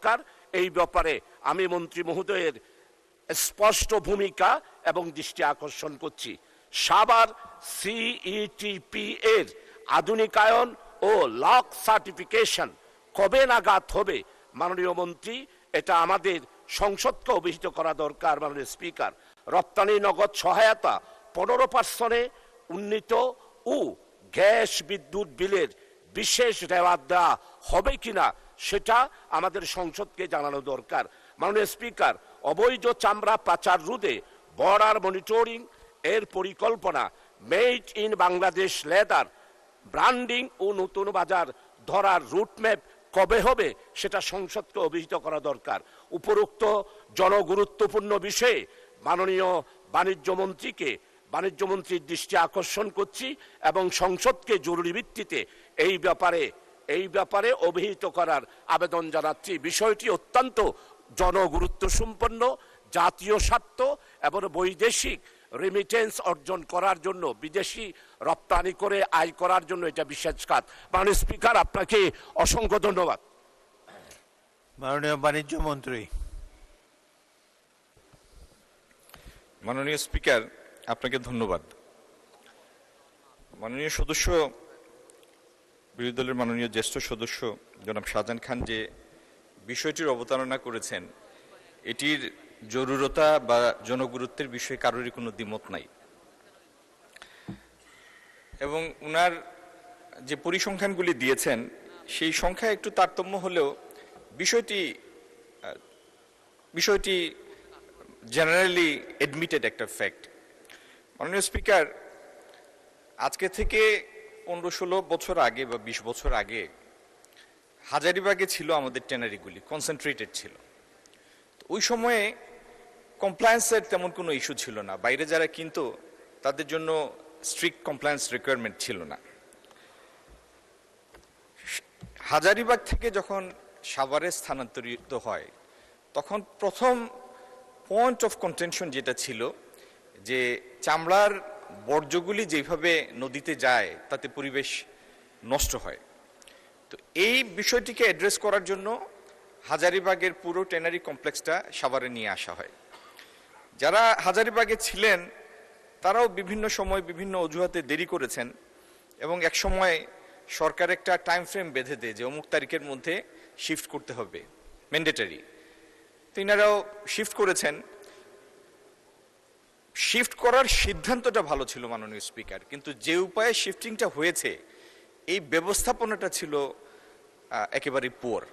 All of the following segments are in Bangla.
দরকার। এই ব্যাপারে আমি মন্ত্রী মহোদয়ের স্পষ্ট ভূমিকা এবং দৃষ্টি আকর্ষণ করছি। সাভার সিইটিপি এর আধুনিকায়ন ও লক সার্টিফিকেশন কবে নাগাদ হবে মাননীয় মন্ত্রী, এটা আমাদের সংসদকে অভিহিত করা দরকার। মাননীয় স্পিকার, রপ্তানি নগদ সহায়তা 15% উন্নীত ও গ্যাস বিদ্যুৎ বিলের বিশেষ রেওয়াজ দেওয়া হবে কিনা সেটা আমাদের সংসদকে জানানো দরকার। মাননীয় স্পিকার, অবৈধ চামড়া পাচার রোধে বর্ডার মনিটরিং এর পরিকল্পনা, made in Bangladesh leather branding ও নতুন বাজার ধরার রুটম্যাপ কবে হবে সেটা সংসদকে অভিহিত করা দরকার। উপরোক্ত জনগুরুত্বপূর্ণ বিষয়ে মাননীয় বাণিজ্য মন্ত্রীর দৃষ্টি আকর্ষণ করছি এবং সংসদকে জরুরি ভিত্তিতে এই ব্যাপারে অভিহিত করার আবেদন জানাচ্ছি। বিষয়টি অত্যন্ত জনগুরুত্ব সম্পন্ন, জাতীয় স্বার্থ এবং বৈদেশিক রেমিটেন্স অর্জন করার জন্য, বিদেশি রপ্তানি করে আয় করার জন্য এটা বিশেষ কাজ। মাননীয় স্পিকার, আপনাকে অসংখ্য ধন্যবাদ। মাননীয় বাণিজ্য মন্ত্রী। মাননীয় স্পিকার, আপনাকে ধন্যবাদ। মাননীয় সদস্য, বিরোধী দলের মাননীয় জ্যেষ্ঠ সদস্য জনাব শাহজাহান খান যে বিষয়টির অবতারণা করেছেন, এটির জরুরতা বা জনগুরুত্বের বিষয়ে কারোরই কোনো দ্বিমত নাই। এবং উনার যে পরিসংখ্যানগুলি দিয়েছেন সেই সংখ্যা একটু তারতম্য হলেও বিষয়টি জেনারেলি এডমিটেড একটা ফ্যাক্ট। মাননীয় স্পিকার, আজকে থেকে 15-16 বছর আগে বা 20 বছর আগে হাজারীবাগে ছিল আমাদের ট্যানারিগুলি, কনসেন্ট্রেটেড ছিল। ওই সময়ে কমপ্লায়েন্সের তেমন কোনো ইস্যু ছিল না, বাইরে যারা কিনতো তাদের জন্য স্ট্রিক্ট কমপ্লায়েন্স রিকোয়ারমেন্ট ছিল না। হাজারীবাগ থেকে যখন সাভারে স্থানান্তরিত হয় তখন প্রথম পয়েন্ট অফ কন্টেনশন যেটা ছিল যে চামড়ার বর্জ্যগুলি যেভাবে নদীতে যায় তাতে পরিবেশ নষ্ট হয়। তো এই বিষয়টিকে অ্যাড্রেস করার জন্য হাজারীবাগের পুরো ট্যানারি কমপ্লেক্সটা সাভারে নিয়ে আসা হয়। যারা হাজারীবাগে ছিলেন তারাও বিভিন্ন সময় বিভিন্ন অজুহাতে দেরি করেছেন এবং এক সময় সরকার একটা টাইম ফ্রেম বেঁধে দেয় যে অমুক তারিখের মধ্যে শিফট করতে হবে, ম্যান্ডেটরি। তিনারাও শিফট করেছেন। শিফট করার সিদ্ধান্তটা ভালো ছিল মাননীয় স্পিকার, কিন্তু যে উপায়ে শিফটিংটা হয়েছে এই ব্যবস্থাপনাটা ছিল একেবারে পুয়ার।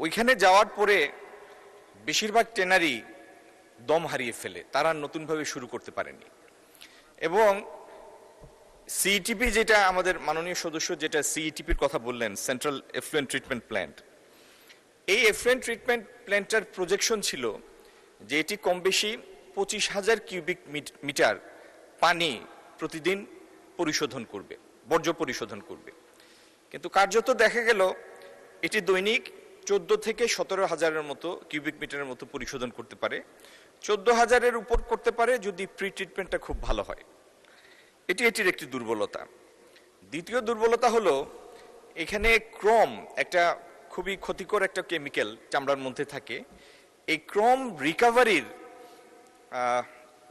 ওইখানে যাওয়ার পরে বেশিরভাগ ট্যানারি দম হারিয়ে ফেলে, তারা নতুনভাবে শুরু করতে পারেনি। এবং সিইটিপি, যেটা আমাদের মাননীয় সদস্য যেটা সিইটিপির কথা বললেন, সেন্ট্রাল এফ্লুয়েন্ট ট্রিটমেন্ট প্ল্যান্ট, এই এফ্লুয়েন্ট ট্রিটমেন্ট প্ল্যান্টটার প্রজেকশন ছিল যে এটি কম বেশি 25,000 কিউবিক মিটার পানি প্রতিদিন পরিশোধন করবে, বর্জ্য পরিশোধন করবে। কিন্তু কার্যত দেখা গেল এটি দৈনিক 14 থেকে 17,000-এর মতো কিউবিক মিটারের মতো পরিশোধন করতে পারে। 14,000-এর উপর করতে পারে যদি প্রি ট্রিটমেন্টটা খুব ভালো হয়। এটির একটি দুর্বলতা। দ্বিতীয় দুর্বলতা হলো এখানে ক্রোম, একটা খুবই ক্ষতিকর একটা কেমিক্যাল চামড়ার মধ্যে থাকে। এই ক্রোম রিকভারির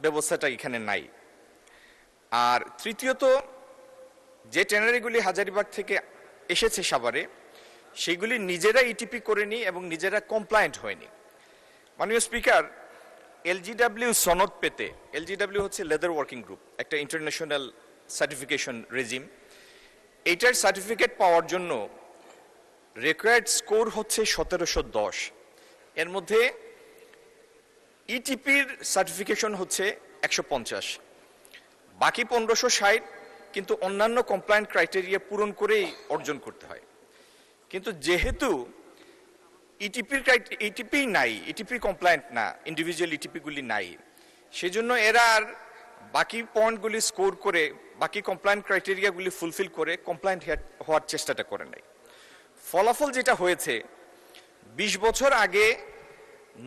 ব্যবস্থাটা এখানে নাই। আর তৃতীয়ত, যে ট্যানারিগুলি হাজারীবাগ থেকে এসেছে সাভারে সেগুলি নিজেরা ইটিপি করেনি এবং নিজেরা কমপ্লায়েন্ট হয়নি। মাননীয় স্পিকার, এলজিডব্লিউ সনদ পেতে, এলজিডব্লিউ হচ্ছে লেদার ওয়ার্কিং গ্রুপ, একটা ইন্টারন্যাশনাল সার্টিফিকেশন রেজিম। এইটার সার্টিফিকেট পাওয়ার জন্য রিকোয়ার্ড স্কোর হচ্ছে 1710। এর মধ্যে ইটিপির সার্টিফিকেশন হচ্ছে 150, বাকি 1560 কিন্তু অন্যান্য কমপ্লায়েন্ট ক্রাইটেরিয়া পূরণ করেই অর্জন করতে হয়। কিন্তু যেহেতু ইটিপি নাই, ইটিপি কমপ্লায়েন্ট না, ইন্ডিভিজুয়াল ইটিপিগুলি নাই, সেজন্য এরা আর বাকি পয়েন্টগুলি স্কোর করে, বাকি কমপ্লায়েন্ট ক্রাইটেরিয়াগুলি ফুলফিল করে কমপ্লায়েন্ট হওয়ার চেষ্টাটা করে নাই। ফলাফল যেটা হয়েছে, 20 বছর আগে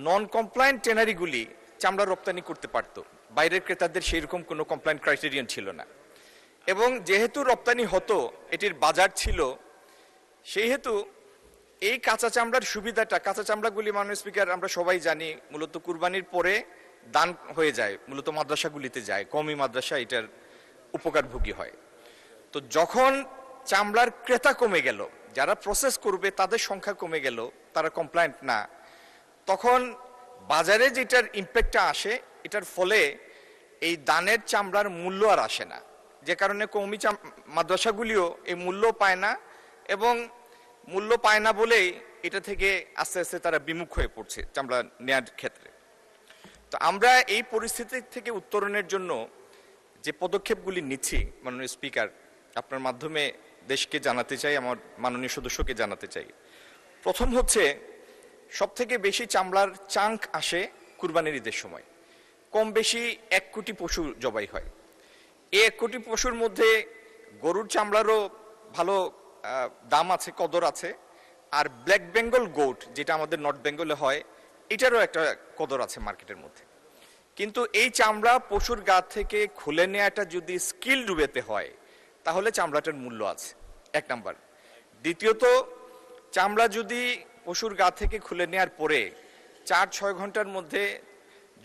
নন কমপ্লায়েন্ট ট্যানারিগুলি চামড়া রপ্তানি করতে পারত, বাইরের ক্রেতাদের সেইরকম কোনো কমপ্লায়েন্ট ক্রাইটেরিয়ান ছিল না। এবং যেহেতু রপ্তানি হতো, এটির বাজার ছিল, সেই হেতু এই কাঁচা চামড়ার সুবিধাটা, কাঁচা চামড়াগুলি মাননীয় স্পিকার আমরা সবাই জানি মূলত কুরবানির পরে দান হয়ে যায়, মূলত মাদ্রাসাগুলিতে যায়, কওমি মাদ্রাসা এটার উপকারভোগী হয়। তো যখন চামড়ার ক্রেতা কমে গেল, যারা প্রসেস করবে তাদের সংখ্যা কমে গেল, তারা কমপ্লায়েন্ট না, তখন বাজারে যেটার ইম্প্যাক্টটা আসে, এটার ফলে এই দানের চামড়ার মূল্য আর আসে না, যে কারণে কওমি মাদ্রাসাগুলিও এই মূল্য পায় না, এবং মূল্য পায় না বলেই এটা থেকে আস্তে আস্তে তারা বিমুখ হয়ে পড়ছে চামড়া নেয়ার ক্ষেত্রে। তো আমরা এই পরিস্থিতি থেকে উত্তরণের জন্য যে পদক্ষেপগুলি নিচ্ছি মাননীয় স্পিকার, আপনার মাধ্যমে দেশকে জানাতে চাই, আমার মাননীয় সদস্যকে জানাতে চাই। প্রথম হচ্ছে, সব থেকে বেশি চামড়ার চাঙ্ক আসে কুরবানির ঈদের সময়। কম বেশি 1 কোটি পশু জবাই হয়। এই 1 কোটি পশুর মধ্যে গরুর চামড়ারও ভালো দাম আছে, কদর আছে, আর ব্ল্যাক বেঙ্গল গোট যেটা আমাদের নর্থ বেঙ্গলে হয়, এটারও একটা কদর আছে মার্কেটের মধ্যে। কিন্তু এই চামড়া পশুর গা থেকে খুলে নেওয়াটা যদি স্কিল ডুবেতে হয়, তাহলে চামড়াটার মূল্য আছে, 1 নাম্বার। দ্বিতীয়ত, চামড়া যদি পশুর গা থেকে খুলে নেওয়ার পরে 4-6 ঘন্টার মধ্যে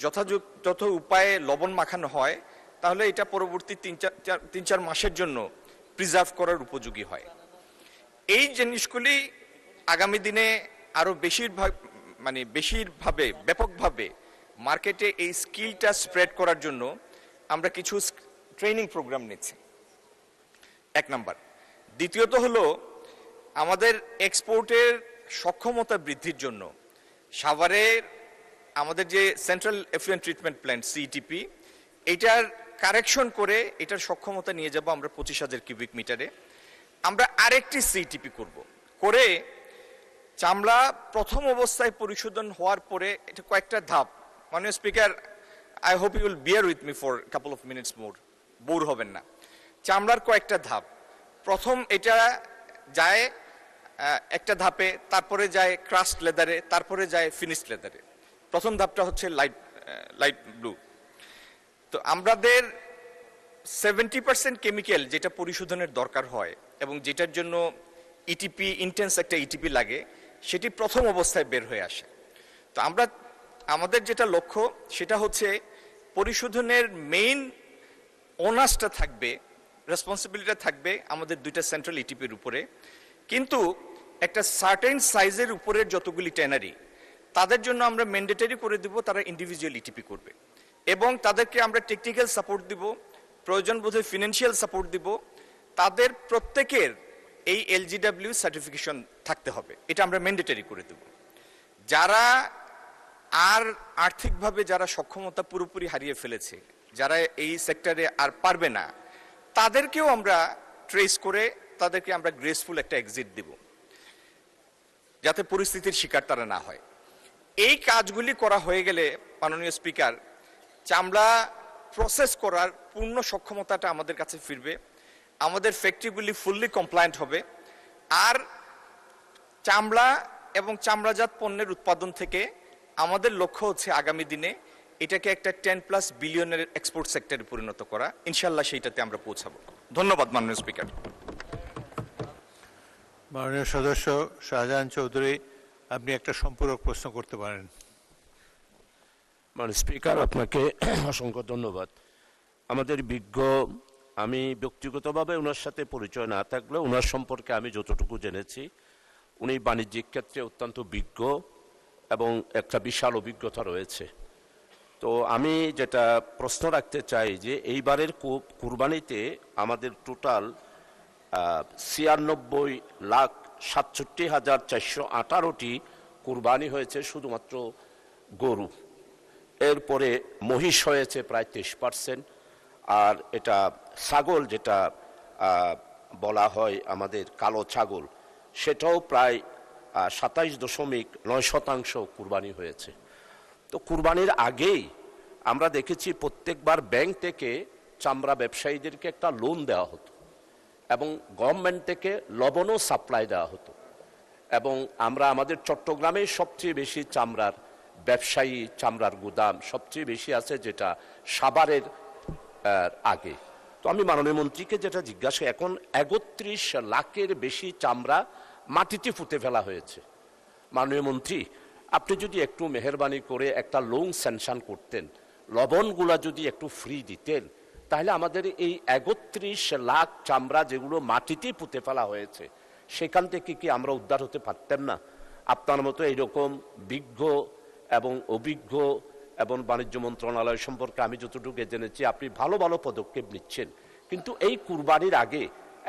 যথাযথ উপায়ে লবণ মাখানো হয়, তাহলে এটা পরবর্তী 3-4 মাসের জন্য প্রিজার্ভ করার উপযোগী হয়। এই জিনিসগুলি আগামী দিনে আরো বেশিরভাবে ব্যাপকভাবে মার্কেটে এই স্কিলটা স্প্রেড করার জন্য আমরা কিছু ট্রেনিং প্রোগ্রাম নিচ্ছি, 1 নাম্বার। দ্বিতীয়ত হলো, আমাদের এক্সপোর্টের সক্ষমতা বৃদ্ধির জন্য সাভারের আমাদের যে central effluent treatment plant CTP, এটার কারেকশন করে এটার সক্ষমতা নিয়ে যাব আমরা 25,000 কিউবিক মিটারে। আমরা আরেকটি সিটিপি করে চামড়া প্রথম অবস্থায় পরিশোধন হওয়ার পরে এটা কয়েকটা ধাপ। মাননীয় speaker, I hope you will bear with me for couple of minutes more, bore হবেন না। চামড়ার কয়েকটা ধাপ। প্রথম এটা যায় একটা ধাপে, তারপরে যায় ক্রাস্ট লেদারে, তারপরে যায় ফিনিশড লেদারে। প্রথম ধাপটা হচ্ছে লাইট ব্লু। তো আমাদের 70% কেমিক্যাল যেটা পরিশোধনের দরকার হয় এবং যেটার জন্য ইটিপি, ইন্টেন্স একটা ইটিপি লাগে, সেটি প্রথম অবস্থায় বের হয়ে আসে। তো আমাদের যেটা লক্ষ্য সেটা হচ্ছে পরিশোধনের মেইন ওনার্সটা থাকবে, রেসপন্সিবিলিটিটা থাকবে আমাদের 2টা সেন্ট্রাল ইটিপির উপরে, কিন্তু একটা সার্টেন সাইজের উপরের যতগুলি ট্যানারি, তাদের জন্য আমরা ম্যান্ডেটরি করে দিব তারা ইন্ডিভিজুয়াল ইটিপি করবে, এবং তাদেরকে আমরা টেকনিক্যাল সাপোর্ট দিব, প্রয়োজন বোধে ফিনান্সিয়াল সাপোর্ট দিব। তাদের প্রত্যেকের এই এলজিডব্লিউ সার্টিফিকেশন থাকতে হবে, এটা আমরা ম্যান্ডেটরি করে দেব। যারা আর আর্থিকভাবে যারা সক্ষমতা পুরোপুরি হারিয়ে ফেলেছে, যারা এই সেক্টরে আর পারবে না, তাদেরকেও আমরা ট্রেস করে তাদেরকে আমরা গ্রেসফুল একটা এক্সিট দিব, যাতে পরিস্থিতির শিকার তারা না হয়। এই কাজগুলি করা হয়ে গেলে মাননীয় স্পিকার, চামড়া প্রসেস করার পূর্ণ সক্ষমতাটা আমাদের কাছে ফিরবে, আমাদের ফ্যাক্টরিগুলি ফুললি কমপ্লায়েন্ট হবে, আর চামড়া এবং চামড়াজাত পণ্যের উৎপাদন থেকে আমাদের লক্ষ্য হচ্ছে আগামী দিনে এটাকে একটা 10+ বিলিয়নের এক্সপোর্ট সেক্টরে পরিণত করা। ইনশাল্লাহ সেইটাতে আমরা পৌঁছাবো। ধন্যবাদ মাননীয় স্পিকার। মাননীয় সদস্য শাহজাহান চৌধুরী, আপনি একটা সম্পূরক প্রশ্ন করতে পারেন। মাননীয় স্পিকার, আপনাকে অসংখ্য ধন্যবাদ। আমাদের বিজ্ঞ, আমি ব্যক্তিগতভাবে ওনার সাথে পরিচয় না থাকলেও ওনার সম্পর্কে আমি যতটুকু জেনেছি, উনি বাণিজ্যিক ক্ষেত্রে অত্যন্ত বিজ্ঞ এবং একটা বিশাল অভিজ্ঞতা রয়েছে। তো আমি যেটা প্রশ্ন রাখতে চাই যে এইবারের কুরবানিতে আমাদের টোটাল 96,67,418টি কুরবানি হয়েছে শুধুমাত্র গরু। এরপরে মহিষ হয়েছে প্রায় 23%, আর এটা ছাগল যেটা বলা হয় আমাদের কালো ছাগল, সেটাও প্রায় 27.9% কুরবানি হয়েছে। তো কুরবানির আগেই আমরা দেখেছি প্রত্যেকবার ব্যাংক থেকে চামড়া ব্যবসায়ীদেরকে একটা লোন দেওয়া হতো, এবং গভর্নমেন্ট থেকে লবণও সাপ্লাই দেওয়া হতো, এবং আমরা আমাদের চট্টগ্রামে সবচেয়ে বেশি চামড়ার ব্যবসায়ী, চামড়ার গুদাম সবচেয়ে বেশি আছে যেটা সাভারের আগে। তো আমি মাননীয় মন্ত্রীকে যেটা জিজ্ঞাসা, এখন 31 লাখের বেশি চামড়া মাটিতে পুঁতে ফেলা হয়েছে। মাননীয় মন্ত্রী, আপনি যদি একটু মেহেরবানি করে একটা লোন স্যাংশন করতেন, লবণগুলা যদি একটু ফ্রি দিতেন, তাহলে আমাদের এই ৩১ লাখ চামড়া যেগুলো মাটিতে পুঁতে ফেলা হয়েছে সেখান থেকে কি আমরা উদ্ধার হতে পারতাম না? আপনার মতো এইরকম বিজ্ঞ এবং অভিজ্ঞ এবং বাণিজ্য মন্ত্রণালয় সম্পর্কে আমি যতটুকু জেনেছি আপনি ভালো ভালো পদক্ষেপ নিচ্ছেন, কিন্তু এই কুরবানির আগে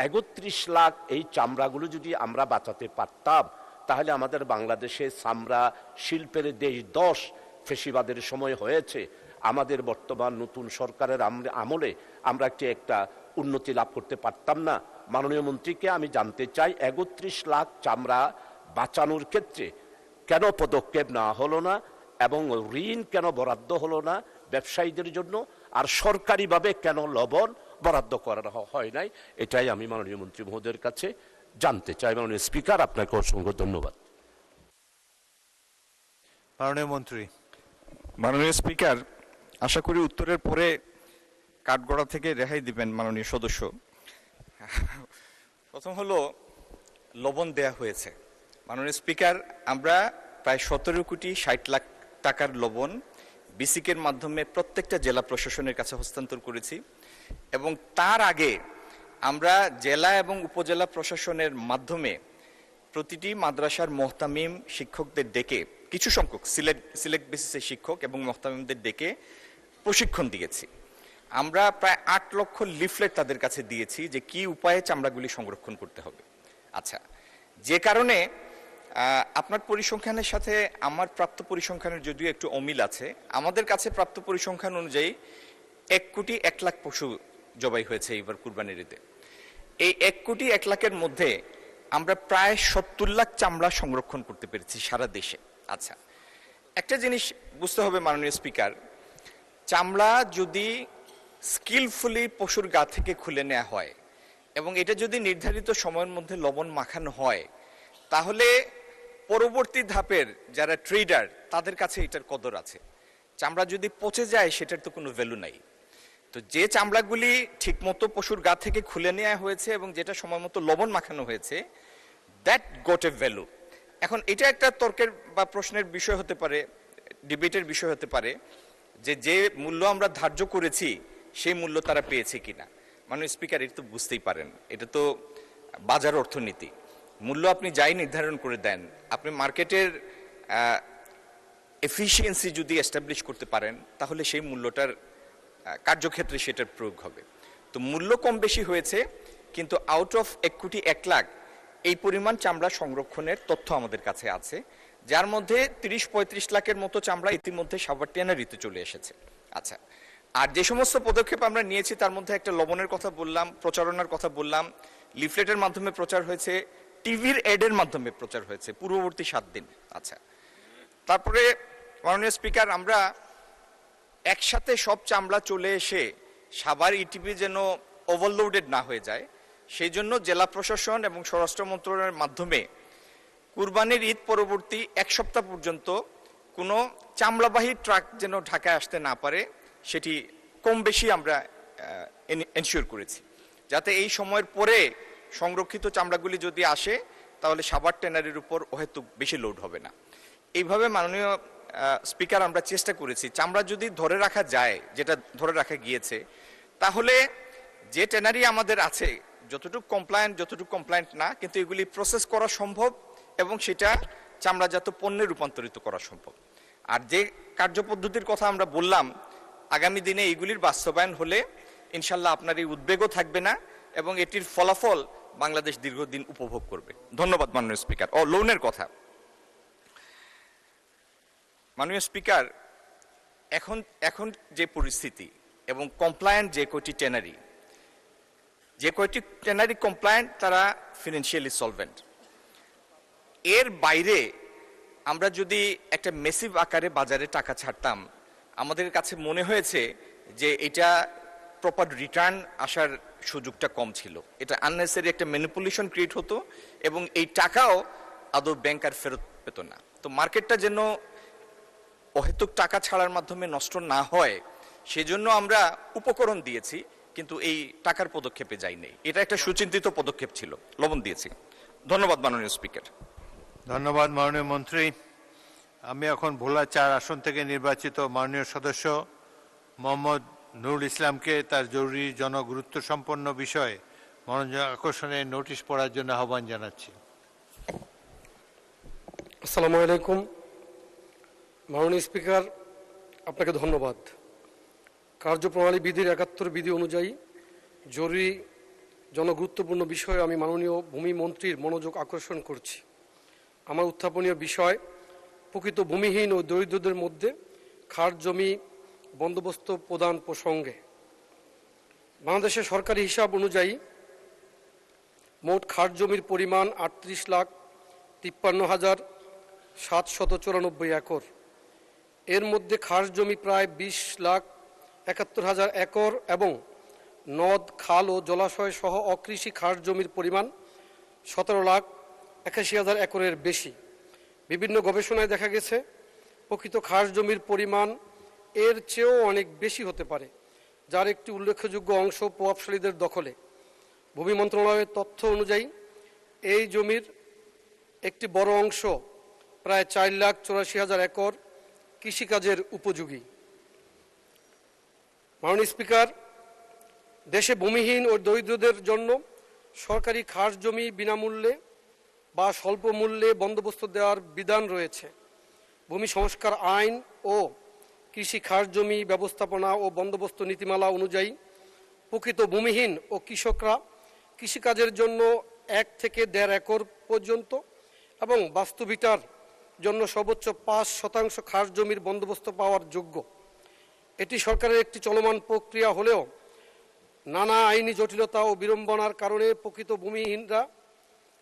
৩১ লাখ এই চামড়াগুলো যদি আমরা বাঁচাতে পারতাম, তাহলে আমাদের বাংলাদেশে চামড়া শিল্পের দেশ ১০ ফেসিবাদের সময় হয়েছে, আমাদের বর্তমান নতুন সরকারের আমলে আমরা একটা উন্নতি লাভ করতে পারতাম না? মাননীয় মন্ত্রীকে আমি জানতে চাই, ৩১ লাখ চামড়া বাঁচানোর ক্ষেত্রে কেন পদক্ষেপ নেওয়া হলো না এবং ঋণ কেন বরাদ্দ হলো না ব্যবসায়ীদের জন্য, আর সরকারিভাবে কেন লবণ বরাদ্দ করা হয় নাই? এটাই আমি মাননীয় মন্ত্রী মহোদয়ের কাছে জানতে চাই। মাননীয় স্পিকার, আপনাকে অসংখ্য ধন্যবাদ। মাননীয় মন্ত্রী। মাননীয় স্পিকার, আশা করি উত্তরের পরে কাঠগড়া থেকে রেহাই দিবেন মাননীয় সদস্য। প্রথম হলো লবণ দেয়া হয়েছে। মাননীয় স্পিকার, আমরা প্রায় ১৭,৬০,০০,০০০ টাকার লবণ বিসিকের মাধ্যমে প্রত্যেকটা জেলা প্রশাসনের কাছে হস্তান্তর করেছি এবং তার আগে আমরা জেলা এবং উপজেলা প্রশাসনের মাধ্যমে প্রতিটি মাদ্রাসার মোহতামিম শিক্ষকদের ডেকে, কিছু সংখ্যক সিলেক্ট বেসিসে শিক্ষক এবং মোহতামিমদের ডেকে প্রশিক্ষণ দিয়েছি। আমরা প্রায় ৮ লক্ষ লিফলেট তাদের কাছে দিয়েছি যে কি উপায়ে চামড়াগুলি সংরক্ষণ করতে হবে। আচ্ছা, যে কারণে আপনার পরিসংখ্যানের সাথে আমার প্রাপ্ত পরিসংখ্যানের যদিও একটু অমিল আছে, আমাদের কাছে প্রাপ্ত পরিসংখ্যান অনুযায়ী ১,০০,০০,০০০ পশু জবাই হয়েছে এবার কুরবানির ঈদে। এই ১,০০,০০,০০০ মধ্যে আমরা প্রায় ৭০ লাখ চামড়া সংরক্ষণ করতে পেরেছি সারা দেশে। আচ্ছা, একটা জিনিস বুঝতে হবে মাননীয় স্পিকার, চামড়া যদি স্কিলফুলি পশুর গা থেকে খুলে নেওয়া হয় এবং এটা যদি নির্ধারিত সময়ের মধ্যে লবণ মাখানো হয়, তাহলে পরবর্তী ধাপের যারা ট্রেডার তাদের কাছে এটার কদর আছে। চামড়া যদি পচে যায় সেটার তো কোনো ভ্যালু নাই। তো যে চামড়াগুলি ঠিকমতো পশুর গা থেকে খুলে নেওয়া হয়েছে এবং যেটা সময় মতো লবণ মাখানো হয়েছে, দ্যাট গট এ ভ্যালু। এখন এটা একটা তর্কের বা প্রশ্নের বিষয় হতে পারে, ডিবেটের বিষয় হতে পারে যে যে মূল্য আমরা ধার্য করেছি সেই মূল্য তারা পেয়েছে কিনা। মাননীয় স্পিকার, এটা তো বুঝতেই পারেন, এটা তো বাজার অর্থনীতি। মূল্য আপনি যাই নির্ধারণ করে দেন, আপনি মার্কেটের এফিসিয়েন্সি যদি এস্টাবলিশ করতে পারেন তাহলে সেই মূল্যটার কার্যক্ষেত্রে সেটার প্রয়োগ হবে। তো মূল্য কম বেশি হয়েছে, কিন্তু আউট অফ ১,০০,০০,০০০ এই পরিমাণ চামড়া সংরক্ষণের তথ্য আমাদের কাছে আছে, যার মধ্যে ৩০-৩৫ লাখের মতো চামড়া ইতিমধ্যে সাভার ট্যানারিতে চলে এসেছে। আচ্ছা, আর যে সমস্ত পদক্ষেপ আমরা নিয়েছি তার মধ্যে একটা লবণের কথা বললাম, প্রচারণার কথা বললাম, লিফলেটের মাধ্যমে প্রচার হয়েছে, টিভির এডের মাধ্যমে প্রচার হয়েছে পূর্ববর্তী ৭ দিন। আচ্ছা, তারপরে মাননীয় স্পিকার, আমরা একসাথে সব চামড়া চলে এসে সাভার ইটিভি যেন ওভারলোডেড না হয়ে যায়, সেই জন্য জেলা প্রশাসন এবং স্বরাষ্ট্র মন্ত্রণালয়ের মাধ্যমে কুরবানির ঈদ পরবর্তী ১ সপ্তাহ পর্যন্ত কোনো চামড়াবাহী ট্রাক যেন ঢাকায় আসতে না পারে সেটি কম বেশি আমরা এনশিওর করেছি, যাতে এই সময়ের পরে সংরক্ষিত চামড়াগুলি যদি আসে তাহলে সাভার ট্যানারির উপর অহেতুক বেশি লোড হবে না। এইভাবে মাননীয় স্পিকার আমরা চেষ্টা করেছি চামড়া যদি ধরে রাখা যায়, যেটা ধরে রাখা গিয়েছে, তাহলে যে ট্যানারি আমাদের আছে যতটুকু কমপ্লায়েন্ট না, কিন্তু এগুলি প্রসেস করা সম্ভব এবং সেটা চামড়াজাত পণ্যে রূপান্তরিত করা সম্ভব। আর যে কার্যপদ্ধতির কথা আমরা বললাম, আগামী দিনে এগুলির বাস্তবায়ন হলে ইনশাল্লাহ আপনার এই উদ্বেগও থাকবে না এবং এটির ফলাফল বাংলাদেশ দীর্ঘদিন উপভোগ করবে। ধন্যবাদ মাননীয় স্পিকার। লোনের কথা, মাননীয় স্পিকার, এখন যে পরিস্থিতি এবং কমপ্লায়েন্ট যে কয়টি ট্যানারি কমপ্লায়েন্ট তারা ফিনান্সিয়ালি সলভেন্ট। এর বাইরে আমরা যদি একটা মেসিভ আকারে বাজারে টাকা ছাড়তাম, আমাদের কাছে মনে হয়েছে যে এটা প্রপার রিটার্ন আসার সুযোগটা কম ছিল, এটা আননেসেসারি একটা ম্যানিপুলেশন ক্রিয়েট হতো এবং এই টাকাও আদৌ ব্যাংক আর ফেরত পেত না। তো মার্কেটটা যেন অহেতুক টাকা ছাড়ার মাধ্যমে নষ্ট না হয় সেজন্য আমরা উপকরণ দিয়েছি, কিন্তু এই টাকার পদক্ষেপে যাইনি। এটা একটা সুচিন্তিত পদক্ষেপ ছিল, লবণ দিয়েছি। ধন্যবাদ মাননীয় স্পিকার। ধন্যবাদ মাননীয় মন্ত্রী। আমি এখন ভোলা 4 আসন থেকে নির্বাচিত মাননীয় সদস্য মোহাম্মদ নুরুল ইসলামকে তার জরুরি জনগুরুত্ব সম্পন্ন বিষয়ে মনোযোগ আকর্ষণের নোটিশ পড়ার জন্য আহ্বান জানাচ্ছি। আসসালামু আলাইকুম। মাননীয় স্পিকার, আপনাকে ধন্যবাদ। কার্যপ্রণালী বিধির 71 বিধি অনুযায়ী জরুরি জনগুরুত্বপূর্ণ বিষয়ে আমি মাননীয় ভূমি মন্ত্রীর মনোযোগ আকর্ষণ করছি। আমার উত্থাপনীয় বিষয় প্রকৃত ভূমিহীন ও দরিদ্রদের মধ্যে খাস জমি বন্দোবস্ত প্রদান প্রসঙ্গে। বাংলাদেশের সরকারি হিসাব অনুযায়ী মোট খাস জমির পরিমাণ 38,53,794 একর। এর মধ্যে খাস জমি প্রায় 20,71,000 একর এবং নদ, খাল ও জলাশয় সহ অকৃষি খাস জমির পরিমাণ 17,81,000 একরের বেশি। বিভিন্ন গবেষণায় দেখা গেছে প্রকৃত খাস জমির পরিমাণ এর চেয়েও অনেক বেশি হতে পারে, যার একটি উল্লেখযোগ্য অংশ প্রভাবশালীদের দখলে। ভূমি মন্ত্রণালয়ের তথ্য অনুযায়ী এই জমির একটি বড় অংশ প্রায় 4,84,000 একর কৃষিকাজের উপযোগী। মাননীয় স্পিকার, দেশে ভূমিহীন ও দরিদ্রদের জন্য সরকারি খাস জমি বিনামূল্যে বা স্বল্প মূল্যে বন্দোবস্ত দেওয়ার বিধান রয়েছে। ভূমি সংস্কার আইন ও কৃষি খাস জমি ব্যবস্থাপনা ও বন্দোবস্ত নীতিমালা অনুযায়ী প্রকৃত ভূমিহীন ও কৃষকরা কৃষিকাজের জন্য 1 থেকে 1.5 একর পর্যন্ত এবং বাস্তুভিটার জন্য সর্বোচ্চ 5% খাস জমির বন্দোবস্ত পাওয়ার যোগ্য। এটি সরকারের একটি চলমান প্রক্রিয়া হলেও নানা আইনি জটিলতা ও বিড়ম্বনার কারণে প্রকৃত ভূমিহীনরা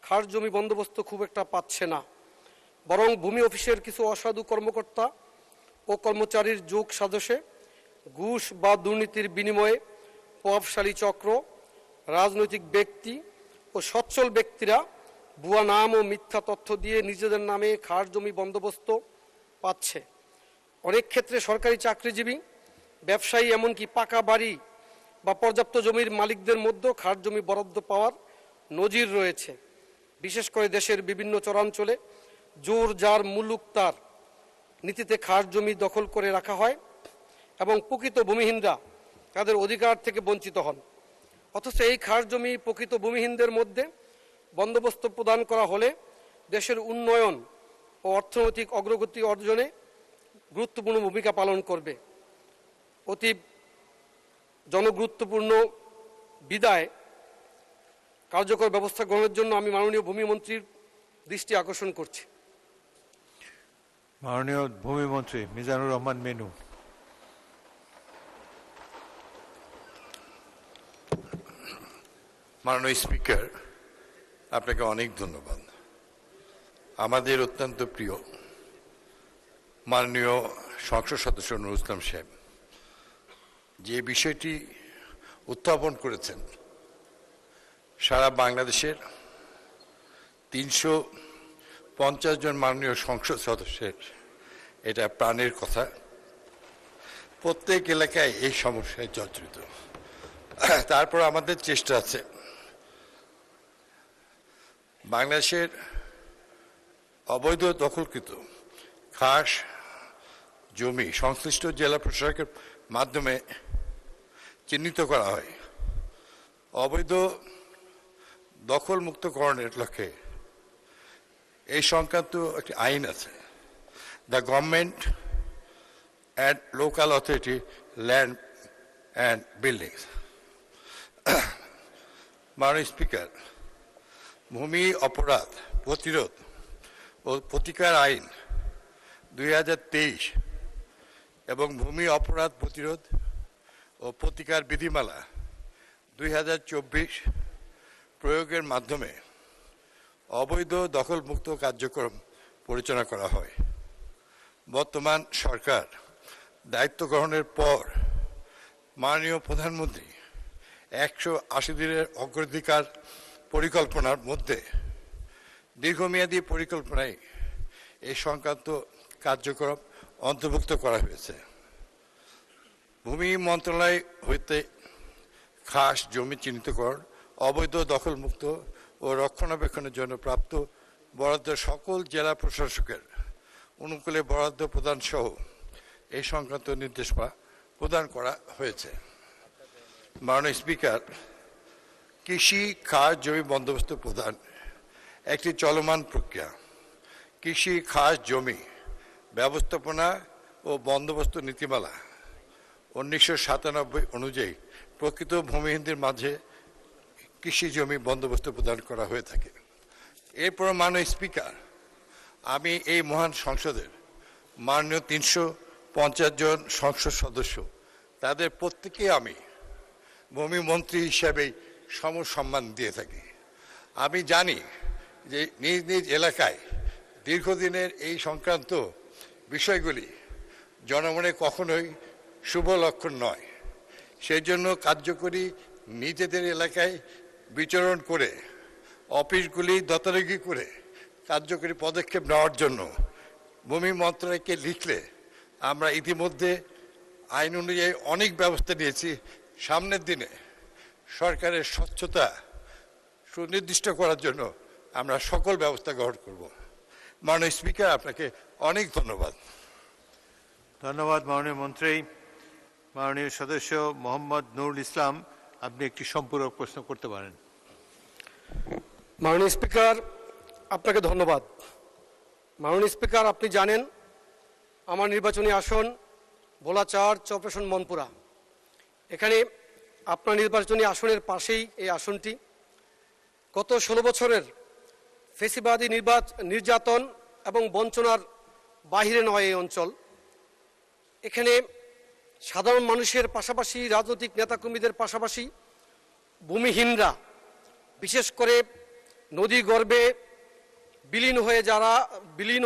খাস জমি বন্দোবস্ত খুব একটা পাচ্ছে না। বরং ভূমি অফিসের কিছু অসাধু কর্মকর্তা ও কর্মচারীর যোগ সাজসে ঘুষ বা দুর্নীতির বিনিময়ে প্রভাবশালী চক্র, রাজনৈতিক ব্যক্তি ও সচ্ছল ব্যক্তিরা ভুয়া নাম ও মিথ্যা তথ্য দিয়ে নিজেদের নামে খাস জমি বন্দোবস্ত পাচ্ছে। অনেক ক্ষেত্রে সরকারি চাকরিজীবী, ব্যবসায়ী, এমনকি পাকা বাড়ি বা পর্যাপ্ত জমির মালিকদের মধ্যেও খাস জমি বরাদ্দ পাওয়ার নজির রয়েছে। বিশেষ করে দেশের বিভিন্ন চরাঞ্চলে জোর যার মুলুক তার নীতিতে খাস জমি দখল করে রাখা হয় এবং প্রকৃত ভূমিহীনরা তাদের অধিকার থেকে বঞ্চিত হন। অথচ এই খাস জমি প্রকৃত ভূমিহীনদের মধ্যে বন্দোবস্ত প্রদান করা হলে দেশের উন্নয়ন ও অর্থনৈতিক অগ্রগতি অর্জনে গুরুত্বপূর্ণ ভূমিকা পালন করবে। অতি জনগুরুত্বপূর্ণ বিদায় কার্যকর ব্যবস্থা গ্রহণের জন্য আমি মাননীয় ভূমিমন্ত্রীর দৃষ্টি আকর্ষণ করছি। মাননীয় ভূমিমন্ত্রী মিজানুর রহমান মেনু। মাননীয় স্পিকার, আপনাকে অনেক ধন্যবাদ। আমাদের অত্যন্ত প্রিয় মাননীয় সংসদ সদস্য নুরুল ইসলাম সাহেব যে বিষয়টি উত্থাপন করেছেন, সারা বাংলাদেশের 350 জন মাননীয় সংসদ সদস্যের এটা প্রাণের কথা। প্রত্যেক এলাকায় এই সমস্যায় জর্জরিত। তারপর আমাদের চেষ্টা আছে বাংলাদেশের অবৈধ দখলকৃত খাস জমি সংশ্লিষ্ট জেলা প্রশাসকের মাধ্যমে চিহ্নিত করা হয়। অবৈধ দখল মুক্তকরণের লক্ষ্যে এই সংক্রান্ত একটি আইন আছে, the government and local authority land and buildings. মাননীয় স্পিকার, ভূমি অপরাধ প্রতিরোধ ও প্রতিকার আইন 2023 এবং ভূমি অপরাধ প্রতিরোধ ও প্রতিকার বিধিমালা 2024 প্রয়োগের মাধ্যমে অবৈধ দখলমুক্ত কার্যক্রম পরিচালনা করা হয়। বর্তমান সরকার দায়িত্ব গ্রহণের পর মাননীয় প্রধানমন্ত্রী 180 দিনের অগ্রাধিকার পরিকল্পনার মধ্যে দীর্ঘমেয়াদী পরিকল্পনায় এই সংক্রান্ত কার্যক্রম অন্তর্ভুক্ত করা হয়েছে। ভূমি মন্ত্রণালয় হইতে খাস জমি চিহ্নিতকরণ, অবৈধ দখলমুক্ত ও রক্ষণাবেক্ষণের জন্য প্রাপ্ত বরাদ্দ সকল জেলা প্রশাসকের অনুকূলে বরাদ্দ প্রদান সহ এই সংক্রান্ত নির্দেশনা প্রদান করা হয়েছে। মাননীয় স্পিকার, কৃষি খাস জমি বন্দোবস্ত প্রদান একটি চলমান প্রক্রিয়া। কৃষি খাস জমি ব্যবস্থাপনা ও বন্দোবস্ত নীতিমালা 1997 অনুযায়ী প্রকৃত ভূমিহীনদের মাঝে কৃষি জমি বন্দোবস্ত প্রদান করা হয়ে থাকে। এরপর মাননীয় স্পিকার, আমি এই মহান সংসদের মাননীয় 350 জন সংসদ সদস্য তাদের প্রত্যেকে আমি ভূমি মন্ত্রী হিসাবেই সমসম্মান দিয়ে থাকি। আমি জানি যে নিজ নিজ এলাকায় দীর্ঘদিনের এই সংক্রান্ত বিষয়গুলি জনমনে কখনোই শুভ লক্ষণ নয়। সেই জন্য কার্যকরী নিজেদের এলাকায় বিচরণ করে অফিসগুলি তদারকি করে কার্যকরী পদক্ষেপ নেওয়ার জন্য ভূমি মন্ত্রণালয়কে লিখলে আমরা ইতিমধ্যে আইন অনুযায়ী অনেক ব্যবস্থা নিয়েছি। সামনের দিনে সরকারের স্বচ্ছতা সুনির্দিষ্ট করার জন্য আমরা সকল ব্যবস্থা গ্রহণ করব। মাননীয় স্পিকার, আপনাকে অনেক ধন্যবাদ। ধন্যবাদ মাননীয় মন্ত্রী। মাননীয় সদস্য মোহাম্মদ নুরুল ইসলাম, আপনি একটি সম্পূরক প্রশ্ন করতে পারেন। মাননীয় স্পিকার, আপনাকে ধন্যবাদ। মাননীয় স্পিকার, আপনি জানেন আমার নির্বাচনী আসন ভোলা 4 চরপেশন মনপুরা। এখানে আপনার নির্বাচনী আসনের পাশেই এই আসনটি। গত 16 বছরের ফেসিবাদী নির্যাতন এবং বঞ্চনার বাহিরে নয় এই অঞ্চল। এখানে সাধারণ মানুষের পাশাপাশি রাজনৈতিক নেতাকর্মীদের পাশাপাশি ভূমিহীনরা, বিশেষ করে নদী গর্ভে বিলীন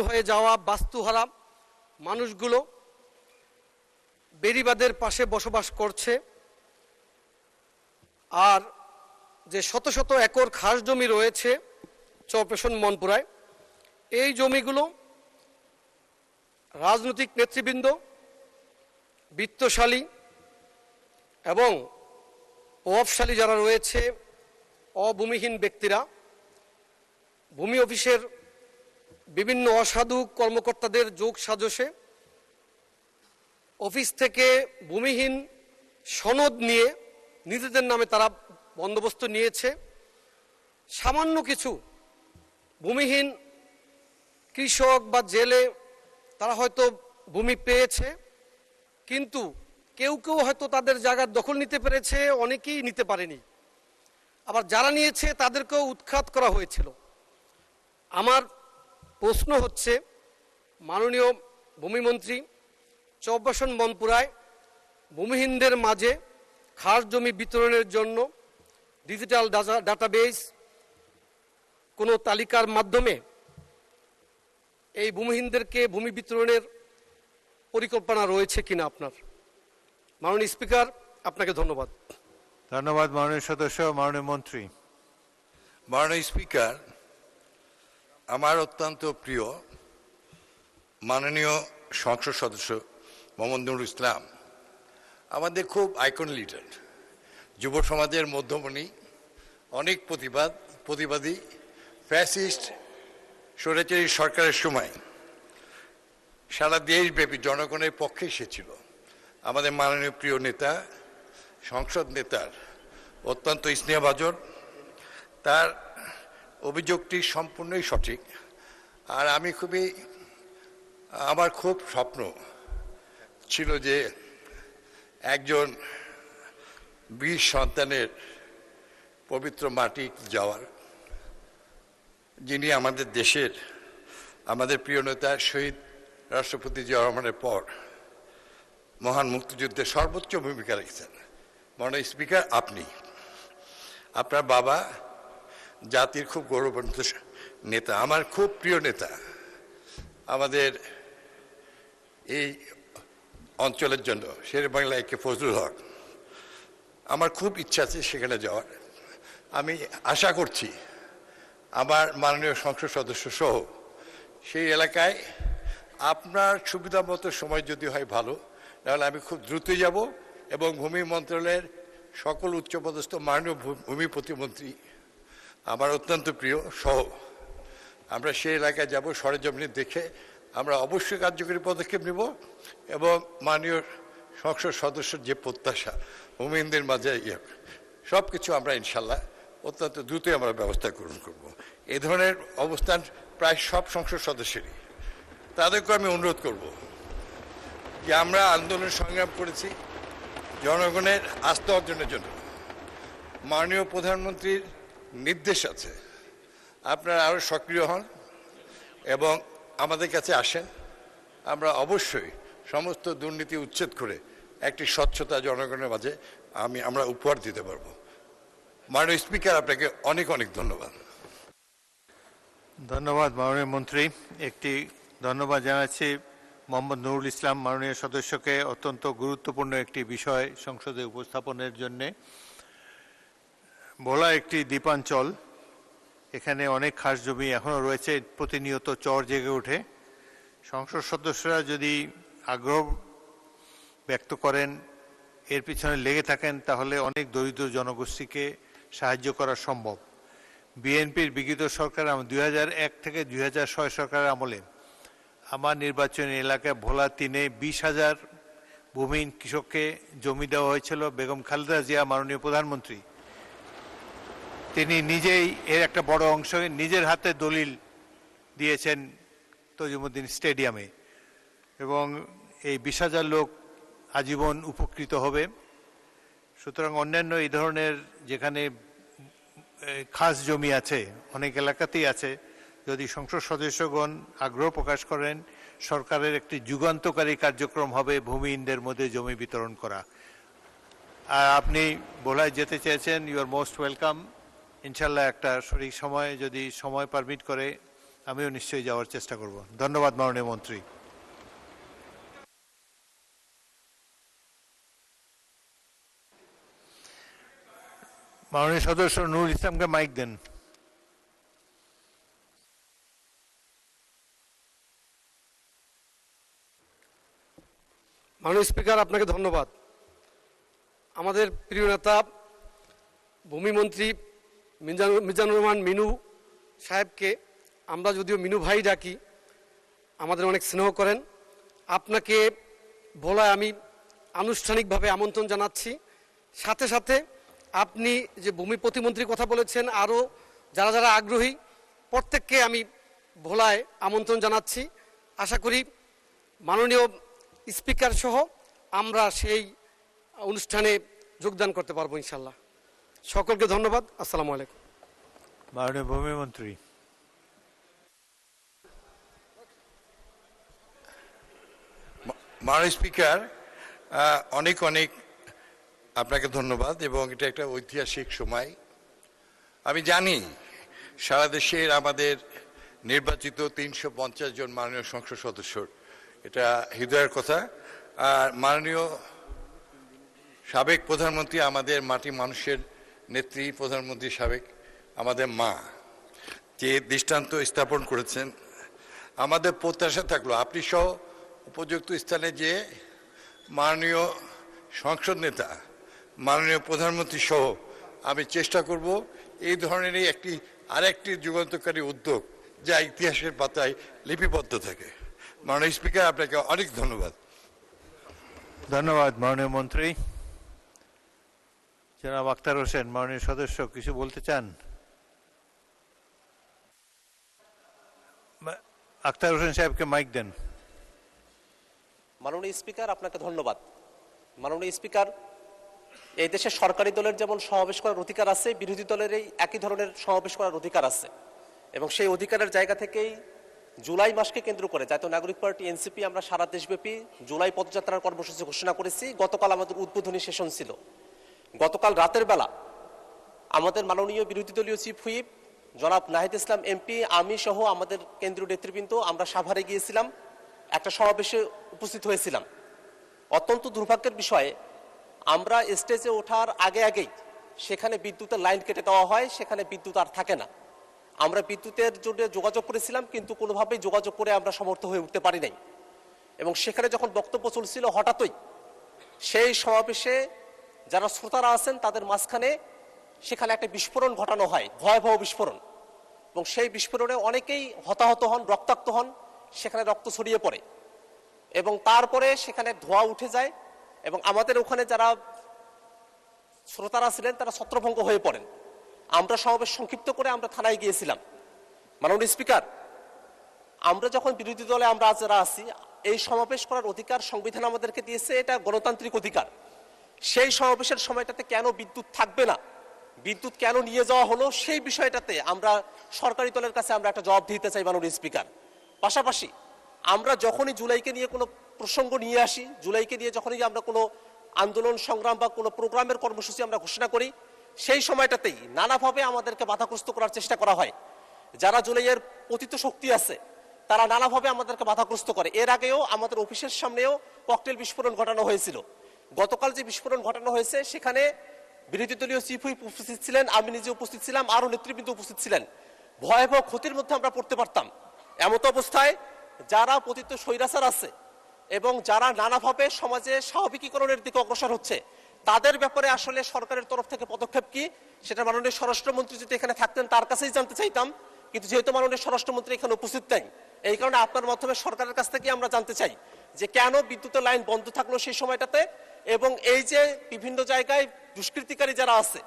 হয়ে যাওয়া বাস্তুহারা মানুষগুলো বেড়িবাঁধের পাশে বসবাস করছে। আর যে শত শত একর খাস জমি রয়েছে চরপেশন মনপুরায়, এই জমিগুলো রাজনৈতিক নেতৃবৃন্দ, বিত্তশালী এবং প্রভাবশালী যারা রয়েছে অভূমিহীন ব্যক্তিরা ভূমি অফিসের বিভিন্ন অসাধু কর্মকর্তাদের যোগ সাজসে অফিস থেকে ভূমিহীন সনদ নিয়ে নিজেদের নামে তারা বন্দোবস্ত নিয়েছে। সামান্য কিছু ভূমিহীন কৃষক বা জেলে তারা হয়তো ভূমি পেয়েছে, কিন্তু কেউ কেউ হয়তো তাদের জায়গার দখল নিতে পেরেছে, অনেকেই নিতে পারেনি। আবার যারা নিয়েছে তাদেরকেও উৎখাত করা হয়েছিল। আমার প্রশ্ন হচ্ছে, মাননীয় ভূমিমন্ত্রী, চরপেশন মনপুরায় ভূমিহীনদের মাঝে খাস জমি বিতরণের জন্য ডিজিটাল ডাটাবেস কোনো তালিকার মাধ্যমে এই ভূমিহীনদেরকে ভূমি বিতরণের পরিকল্পনা রয়েছে কিনা আপনার? মাননীয় স্পিকার, আপনাকে ধন্যবাদ। ধন্যবাদ মাননীয় সদস্য। মাননীয় মন্ত্রী। মাননীয় স্পিকার, আমার অত্যন্ত প্রিয় মাননীয় সংসদ সদস্য মোহাম্মদ নুরুল ইসলাম আমাদের খুব আইকন লিডার, যুব সমাজের মধ্যমণি, অনেক প্রতিবাদী ফ্যাসিস্ট স্বৈরাচারী সরকারের সময় সারা দেশব্যাপী জনগণের পক্ষে এসেছিল। আমাদের মাননীয় প্রিয় নেতা, সংসদ নেতার অত্যন্ত স্নেহভাজন। তার অভিযোগটি সম্পূর্ণই সঠিক। আর আমার খুব স্বপ্ন ছিল যে একজন বীর সন্তানের পবিত্র মাটি যাওয়ার, যিনি আমাদের দেশের, আমাদের প্রিয় নেতা শহীদ রাষ্ট্রপতি জিয়া রহমানের পর মহান মুক্তিযুদ্ধের সর্বোচ্চ ভূমিকা রেখেছেন। মাননীয় স্পিকার, আপনার বাবা জাতির খুব গৌরবান্বিত নেতা, আমার খুব প্রিয় নেতা, আমাদের এই অঞ্চলের জন্য শেরে বাংলা একে ফজলুল হক। আমার খুব ইচ্ছা আছে সেখানে যাওয়ার। আমি আশা করছি আমার মাননীয় সংসদ সদস্য সহ সেই এলাকায় আপনার সুবিধা মতো সময় যদি হয় ভালো, তাহলে আমি খুব দ্রুতই যাব এবং ভূমি মন্ত্রণালয়ের সকল উচ্চপদস্থ মাননীয় ভূমি প্রতিমন্ত্রী, আমার অত্যন্ত প্রিয় সহ আমরা সেই এলাকায় যাব, সরেজমিনে দেখে আমরা অবশ্যই কার্যকরী পদক্ষেপ নেব এবং মাননীয় সংসদ সদস্যের যে প্রত্যাশা ভূমিহীনদের মাঝে সব কিছু আমরা ইনশাল্লাহ অত্যন্ত দ্রুতই আমরা ব্যবস্থা গ্রহণ করব। এই ধরনের অবস্থান প্রায় সব সংসদ সদস্যেরই। তাদেরকে আমি অনুরোধ করব যে আমরা আন্দোলন সংগ্রাম করেছি জনগণের আস্থা অর্জনের জন্য। মাননীয় প্রধানমন্ত্রীর নির্দেশ আছে, আপনারা আরও সক্রিয় হন এবং আমাদের কাছে আসেন। আমরা অবশ্যই সমস্ত দুর্নীতি উচ্ছেদ করে একটি স্বচ্ছতা জনগণের মাঝে আমরা উপহার দিতে পারবো। মাননীয় স্পিকার, আপনাকে অনেক অনেক ধন্যবাদ। ধন্যবাদ মাননীয় মন্ত্রী। একটি ধন্যবাদ জানাচ্ছি মোহাম্মদ নুরুল ইসলাম মাননীয় সদস্যকে অত্যন্ত গুরুত্বপূর্ণ একটি বিষয় সংসদে উপস্থাপনের জন্যে। ভোলা একটি দ্বীপাঞ্চল, এখানে অনেক খাস জমি এখনও রয়েছে, প্রতিনিয়ত চর জেগে ওঠে। সংসদ সদস্যরা যদি আগ্রহ ব্যক্ত করেন, এর পিছনে লেগে থাকেন, তাহলে অনেক দরিদ্র জনগোষ্ঠীকে সাহায্য করা সম্ভব। বিএনপির বিগত সরকার 2001 থেকে 2006 সরকারের আমলে আমার নির্বাচনী এলাকায় ভোলা 3-এ 20,000 ভূমিহীন কৃষককে জমি দেওয়া হয়েছিল। বেগম খালেদা জিয়া মাননীয় প্রধানমন্ত্রী তিনি নিজেই এর একটা বড় অংশ নিজের হাতে দলিল দিয়েছেন তজিমুদ্দিন স্টেডিয়ামে, এবং এই 20,000 লোক আজীবন উপকৃত হবে। সুতরাং অন্যান্য এই ধরনের যেখানে খাস জমি আছে, অনেক এলাকাতেই আছে, যদি সংসদ সদস্যগণ আগ্রহ প্রকাশ করেন, সরকারের একটি যুগান্তকারী কার্যক্রম হবে ভূমিহীনদের মধ্যে জমি বিতরণ করা। আর আপনি ভোলায় যেতে চেয়েছেন, ইউ আর মোস্ট ওয়েলকাম। ইনশাল্লাহ একটা সঠিক সময় যদি সময় পারমিট করে আমিও নিশ্চয়ই যাওয়ার চেষ্টা করব। ধন্যবাদ মাননীয় মন্ত্রী। মাননীয় সদস্য নুরুল ইসলামকে মাইক দেন। মাননীয় স্পিকার, আপনাকে ধন্যবাদ। আমাদের প্রিয় নেতা ভূমিমন্ত্রী মিজানুর রহমান মিনু সাহেবকে আমরা যদিও মিনু ভাই ডাকি, আমাদের অনেক স্নেহ করেন। আপনাকে ভোলায় আমি আনুষ্ঠানিকভাবে আমন্ত্রণ জানাচ্ছি। সাথে সাথে আপনি যে ভূমি প্রতিমন্ত্রীর কথা বলেছেন, আরও যারা যারা আগ্রহী প্রত্যেককে আমি ভোলায় আমন্ত্রণ জানাচ্ছি। আশা করি মাননীয় স্পিকার সহ আমরা সেই অনুষ্ঠানে যোগদান করতে পারবো ইনশাল্লাহ। সকলকে ধন্যবাদ। আসসালামু আলাইকুম। মাননীয় ভূমিমন্ত্রী। মাননীয় স্পিকার, অনেক অনেক আপনাকে ধন্যবাদ, এবং এটা একটা ঐতিহাসিক সময়। আমি জানি সারা দেশের আমাদের নির্বাচিত 350 জন মাননীয় সংসদ সদস্যর এটা হৃদয়ের কথা। আর মাননীয় সাবেক প্রধানমন্ত্রী, আমাদের মাটি মানুষের নেত্রী, প্রধানমন্ত্রী সাবেক, আমাদের মা যে দৃষ্টান্ত স্থাপন করেছেন, আমাদের প্রত্যাশা থাকলো আপনি সহ উপযুক্ত স্থানে যে মাননীয় সংসদ নেতা, মাননীয় প্রধানমন্ত্রী সহ আমি চেষ্টা করব এই ধরনেরই আরেকটি যুগান্তকারী উদ্যোগ যা ইতিহাসের পাতায় লিপিবদ্ধ থাকে। মাননীয় স্পিকার, আপনাকে অনেক ধন্যবাদ। ধন্যবাদ মাননীয় মন্ত্রী। জনাব আখতার হোসেন মাননীয় সদস্য কিছু বলতে চান? আখতার হোসেন সাহেবকে মাইক দেন। মাননীয় স্পিকার, আপনাকে ধন্যবাদ। মাননীয় স্পিকার, এই দেশে সরকারি দলের যেমন সমাবেশ করার অধিকার আছে, বিরোধী দলের এই একই ধরনের সমাবেশ করার অধিকার আছে, এবং সেই অধিকারের জায়গা থেকেই জুলাই মাসকে কেন্দ্র করে জাতীয় নাগরিক পার্টি এনসিপি আমরা সারা দেশব্যাপী জুলাই পদযাত্রার কর্মসূচি ঘোষণা করেছি। গতকাল আমাদের উদ্বোধনী সেশন ছিল। গতকাল রাতের বেলা আমাদের মাননীয় বিরোধী দলীয় চিফ হুইপ জনাব নাহিদ ইসলাম এমপি, আমি সহ আমাদের কেন্দ্রীয় নেতৃবৃন্দ আমরা সাভারে গিয়েছিলাম, একটা সমাবেশে উপস্থিত হয়েছিলাম। অত্যন্ত দুর্ভাগ্যের বিষয়ে আমরা স্টেজে ওঠার আগেই সেখানে বিদ্যুতের লাইন কেটে দেওয়া হয়, সেখানে বিদ্যুৎ আর থাকে না। আমরা বিদ্যুতের জন্য যোগাযোগ করেছিলাম, কিন্তু কোনোভাবেই যোগাযোগ করে আমরা সমর্থ হয়ে উঠতে পারি নাই। এবং সেখানে যখন বক্তব্য চলছিল, হঠাৎই সেই সমাবেশে যারা শ্রোতারা আছেন তাদের মাঝখানে সেখানে একটা বিস্ফোরণ ঘটানো হয়, ভয়াবহ বিস্ফোরণ, এবং সেই বিস্ফোরণে অনেকেই হতাহত হন, রক্তাক্ত হন, সেখানে রক্ত ছড়িয়ে পড়ে এবং তারপরে সেখানে ধোঁয়া উঠে যায় এবং আমাদের ওখানে যারা শ্রোতারা ছিলেন তারা ছত্রভঙ্গ হয়ে পড়েন। আমরা সমাবেশ সংক্ষিপ্ত করে আমরা থানায় গিয়েছিলাম। মাননীয় স্পিকার, আমরা যখন বিরোধী দলে আমরা যারা আছি, এই সমাবেশ করার অধিকার সংবিধান আমাদেরকে দিয়েছে, এটা গণতান্ত্রিক অধিকার। সেই সমাবেশের সময়টাতে কেন বিদ্যুৎ থাকবে না, বিদ্যুৎ কেন নিয়ে যাওয়া হলো, সেই বিষয়টাতে আমরা সরকারি দলের কাছে আমরা একটা জবাব দিতে চাই মাননীয় স্পিকার। পাশাপাশি আমরা যখনই জুলাইকে নিয়ে কোনো প্রসঙ্গ নিয়ে আসি, জুলাইকে নিয়ে যখনই আমরা কোনো আন্দোলন সংগ্রাম বা কোনো প্রোগ্রামের কর্মসূচি আমরা ঘোষণা করি, সেই সময়টাতেই নানাভাবে আমাদেরকে বাধাগ্রস্ত করার চেষ্টা করা হয়। যারা জুলাইয়ের পতিত শক্তি আছে তারা নানাভাবে আমাদেরকে বাধাগ্রস্ত করে। এর আগেও আমাদের অফিসের সামনেও ককটেল বিস্ফোরণ ঘটানো হয়েছিল। গতকাল যে বিস্ফোরণ ঘটানো হয়েছে সেখানে বিরোধী দলীয় চিফ হুইপ উপস্থিত ছিলেন, আমি নিজে উপস্থিত ছিলাম, আরো নেতৃবৃন্দ উপস্থিত ছিলেন। ভয়াবহ ক্ষতির মধ্যে আমরা পড়তে পারতাম। এমত অবস্থায় যারা পতিত স্বৈরাচার আছে এবং যারা নানাভাবে সমাজে স্বাভাবিকীকরণের দিকে অগ্রসর হচ্ছে, তাদের ব্যাপারে আসলে সরকারের তরফ থেকে পদক্ষেপ কি, সেটা মাননীয় স্বরাষ্ট্রমন্ত্রী যদি এখানে থাকতেন তার কাছেই জানতে চাইতাম। কিন্তু যেহেতু মাননীয় স্বরাষ্ট্রমন্ত্রী এখানে উপস্থিত নেই, এই কারণে আপনার মাধ্যমে সরকারের কাছ থেকে আমরা জানতে চাই যে কেন বিদ্যুতের লাইন বন্ধ থাকলো সেই সময়টাতে, এবং এই যে বিভিন্ন জায়গায় দুষ্কৃতিকারী যারা আছে,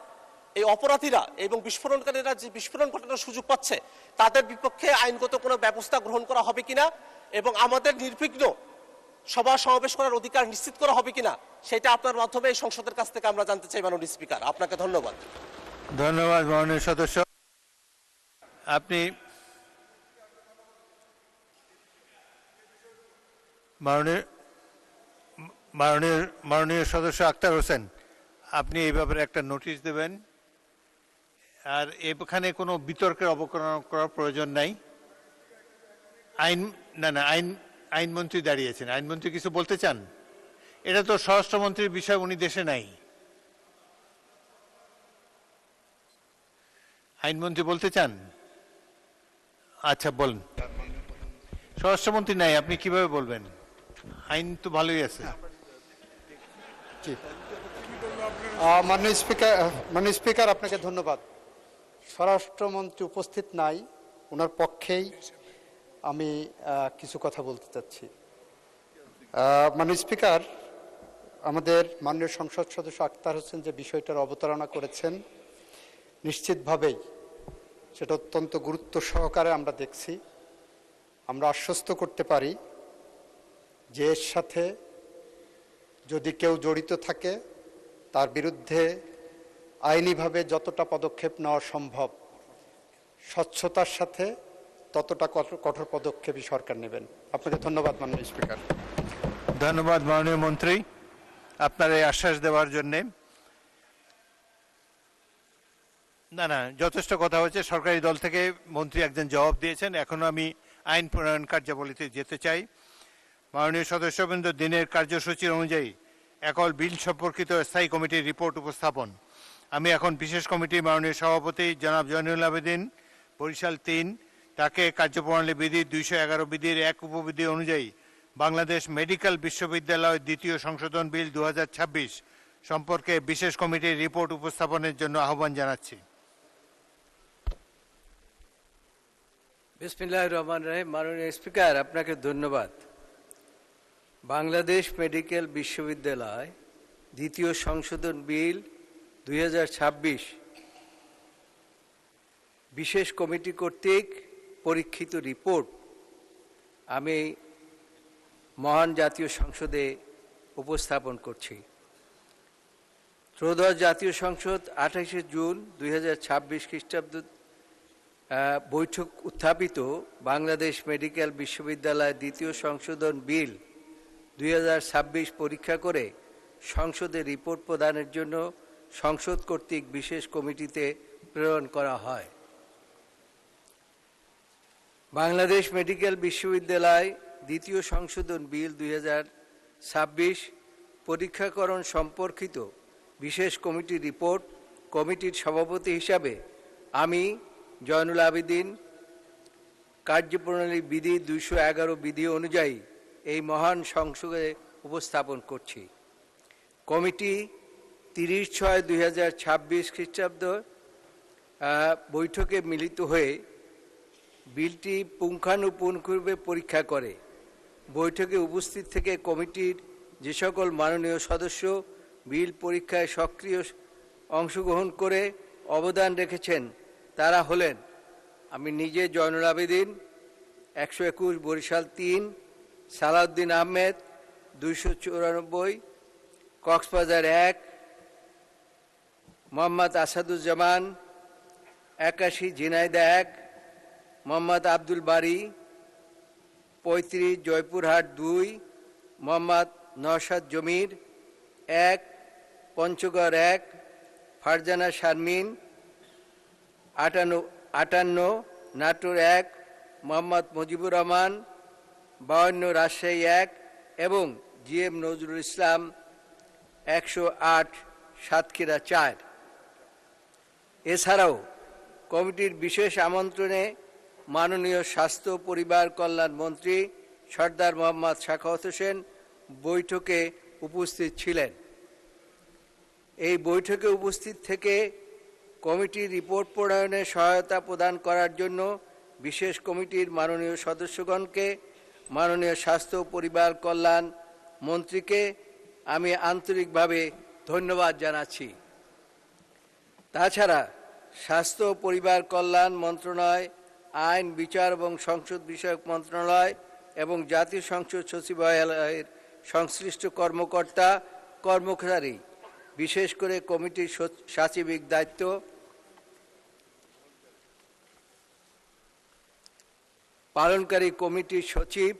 এই অপরাধীরা এবং বিস্ফোরণকারীরা যে বিস্ফোরণ ঘটানোর সুযোগ পাচ্ছে, তাদের বিপক্ষে আইনগত কোনো ব্যবস্থা গ্রহণ করা হবে কিনা এবং আমাদের নির্বিঘ্ন সভা সমাবেশ করার অধিকার নিশ্চিত করা হবে কিনা, সেটা আপনার মাধ্যমে এই সংসদের কাছ থেকে আমরা জানতে চাই মাননীয় স্পিকার। আপনাকে ধন্যবাদ। ধন্যবাদ মাননীয় সদস্য। আপনি মাননীয় সদস্য আক্তার হোসেন, আপনি এই ব্যাপারে একটা নোটিশ দেবেন। আর এখানে কোনো বিতর্কের অবকলন করার প্রয়োজন নাই। আইনমন্ত্রী দাঁড়িয়েছেন, আইনমন্ত্রী কিছু বলতে চান? এটা তো স্বরাষ্ট্রমন্ত্রীর বিষয়, উনি দেশে নাই। আইনমন্ত্রী বলতে চান? আচ্ছা বলুন। স্বরাষ্ট্রমন্ত্রী নাই, আপনি কিভাবে বলবেন? আইন তো ভালোই আছে। মাননীয় স্পিকার, আপনাকে ধন্যবাদ। স্বরাষ্ট্রমন্ত্রী উপস্থিত নাই, ওনার পক্ষেই আমি কিছু কথা বলতে চাচ্ছি। মাননীয় স্পিকার, আমাদের মাননীয় সংসদ সদস্য আক্তার হোসেন যে বিষয়টার অবতারণা করেছেন, নিশ্চিতভাবেই সেটা অত্যন্ত গুরুত্ব সহকারে আমরা দেখছি। আমরা আশ্বস্ত করতে পারি যে এর সাথে যদি কেউ জড়িত থাকে তার বিরুদ্ধে আইনিভাবে যতটা পদক্ষেপ নেওয়া সম্ভব, স্বচ্ছতার সাথে ততটা কঠোর পদক্ষেপই সরকার নেবেন। আপনাকে ধন্যবাদ মাননীয় স্পিকার। ধন্যবাদ মাননীয় মন্ত্রী আপনার এই আশ্বাস দেওয়ার জন্যে। না, যথেষ্ট কথা হচ্ছে। সরকারি দল থেকে মন্ত্রী একজন জবাব দিয়েছেন। এখন আমি আইন প্রণয়ন কার্যাবলীতে যেতে চাই। মাননীয় সদস্যবৃন্দ, দিনের কার্যসূচির অনুযায়ী একল বিল সম্পর্কিত স্থায়ী কমিটির রিপোর্ট উপস্থাপন। আমি এখন বিশেষ কমিটির মাননীয় সভাপতি জনাব জয়নুল আবেদিন, বরিশাল ৩, তাকে কার্যপ্রণালী বিধি ২১১ বিধির ১ উপবিধি অনুযায়ী বাংলাদেশ মেডিকেল বিশ্ববিদ্যালয় দ্বিতীয় সংশোধন বিল ২০২৬ সম্পর্কে বিশেষ কমিটির রিপোর্ট উপস্থাপনের জন্য আহ্বান জানাচ্ছি। বিসমিল্লাহির রহমানির রহিম। মাননীয় স্পিকার, আপনাকে ধন্যবাদ। বাংলাদেশ মেডিকেল বিশ্ববিদ্যালয় দ্বিতীয় সংশোধন বিল ২০২৬ বিশেষ কমিটি কর্তৃক পরীক্ষিত রিপোর্ট আমি মহান জাতীয় সংসদে উপস্থাপন করছি। ত্রয়োদশ জাতীয় সংসদ ২৮শে জুন ২০২৬ খ্রিস্টাব্দ বৈঠক উত্থাপিত বাংলাদেশ মেডিকেল বিশ্ববিদ্যালয় দ্বিতীয় সংশোধন বিল ২০২৬ পরীক্ষা করে সংসদে রিপোর্ট প্রদানের জন্য সংসদ কর্তৃক বিশেষ কমিটিতে প্রেরণ করা হয়। বাংলাদেশ মেডিকেল বিশ্ববিদ্যালয় দ্বিতীয় সংশোধন বিল ২০২৬ পরীক্ষাকরণ সম্পর্কিত বিশেষ কমিটির রিপোর্ট কমিটির সভাপতি হিসাবে আমি জয়নুল আবেদিন কার্যপ্রণালী বিধি ২১১ বিধি অনুযায়ী এই মহান সংসদে উপস্থাপন করছি। কমিটি ৩০/৬/২০২৬ খ্রিস্টাব্দ বৈঠকে মিলিত হয়ে বিলটি পুঙ্খানুপুঙ্খরূপে পরীক্ষা করে। বৈঠকে উপস্থিত থেকে কমিটির যে সকল মাননীয় সদস্য বিল পরীক্ষায় সক্রিয় অংশগ্রহণ করে অবদান রেখেছেন তারা হলেন: আমি নিজে জয়নুল আবেদিন 121 বরিশাল 3, সালাউদ্দিন আহমেদ 294, কক্সবাজার 1, মোহাম্মদ আসাদুজ্জামান 81, ঝিনাইদহ 1, মোহাম্মদ আব্দুল বারী 35, জয়পুরহাট 2, মোহাম্মদ নওশাদ জমির 1, পঞ্চগড় 1, ফারজানা শারমিন 58, নাটোর 1, মোহাম্মদ মুজিবুর রহমান 52, রাজশাহী 1 এবং GM নজরুল ইসলাম 108, সাতক্ষীরা 4। এছাড়াও কমিটির বিশেষ আমন্ত্রণে মাননীয় স্বাস্থ্য পরিবার কল্যাণ মন্ত্রী সর্দার মোহাম্মদ সাখাওয়াত হোসেন বৈঠকে উপস্থিত ছিলেন। এই বৈঠকে উপস্থিত থেকে কমিটির রিপোর্ট প্রণয়নে সহায়তা প্রদান করার জন্য বিশেষ কমিটির মাননীয় সদস্যগণকে, মাননীয় স্বাস্থ্য পরিবার কল্যাণ মন্ত্রীকে আমি আন্তরিকভাবে ধন্যবাদ জানাচ্ছি। তাছাড়া স্বাস্থ্য পরিবার কল্যাণ মন্ত্রণালয়, আইন, বিচার এবং সংসদ বিষয়ক মন্ত্রণালয় এবং জাতীয় সংসদ সচিবালয়ের সংশ্লিষ্ট কর্মকর্তা কর্মচারী, বিশেষ করে কমিটির সাচিবিক দায়িত্ব পালনকারী কমিটির সচিব,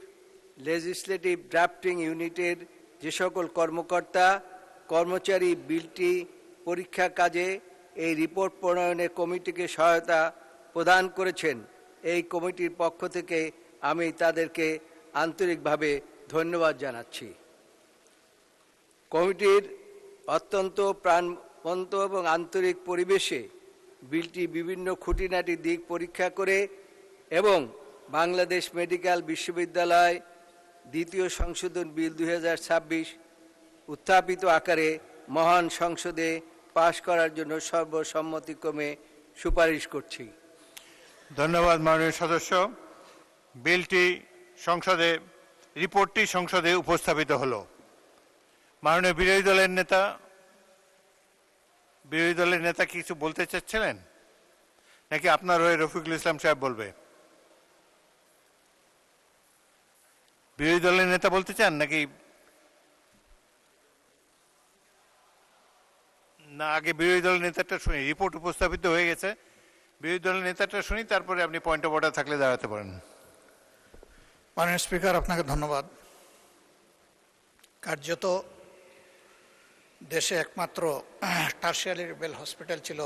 লেজিসলেটিভ ড্রাফটিং ইউনিটের যে সকল কর্মকর্তা কর্মচারী বিলটি পরীক্ষা কাজে এই রিপোর্ট প্রণয়নে কমিটিকে সহায়তা প্রদান করেছেন, এই কমিটির পক্ষ থেকে আমি তাদেরকে আন্তরিকভাবে ধন্যবাদ জানাচ্ছি। কমিটির অত্যন্ত প্রাণবন্ত এবং আন্তরিক পরিবেশে বিলটি বিভিন্ন খুঁটিনাটি দিক পরীক্ষা করে এবং বাংলাদেশ মেডিকেল বিশ্ববিদ্যালয় দ্বিতীয় সংশোধন বিল 2026 উত্থাপিত আকারে মহান সংসদে পাশ করার জন্য সর্বসম্মতিক্রমে সুপারিশ করছি। ধন্যবাদ মাননীয় সদস্য। বিলটি রিপোর্টটি সংসদে উপস্থাপিত হলো। মাননীয় বিরোধী দলের নেতা কিছু বলতে চাচ্ছিলেন নাকি আপনার হয়ে রফিকুল ইসলাম সাহেব বলবে? বিরোধী দলের নেতা বলতে চান নাকি না? আগে বিরোধী দলের নেতাটা শুনি। রিপোর্ট উপস্থাপিত হয়ে গেছে, বিরোধী দলের নেতাটা শুনি, তারপরে আপনি পয়েন্ট অফ অর্ডার থাকলে দাঁড়াতে পারেন। মাননীয় স্পিকার, আপনাকে ধন্যবাদ। কার্যত দেশে একমাত্র টারশিয়ারি লেভেল হসপিটাল ছিল,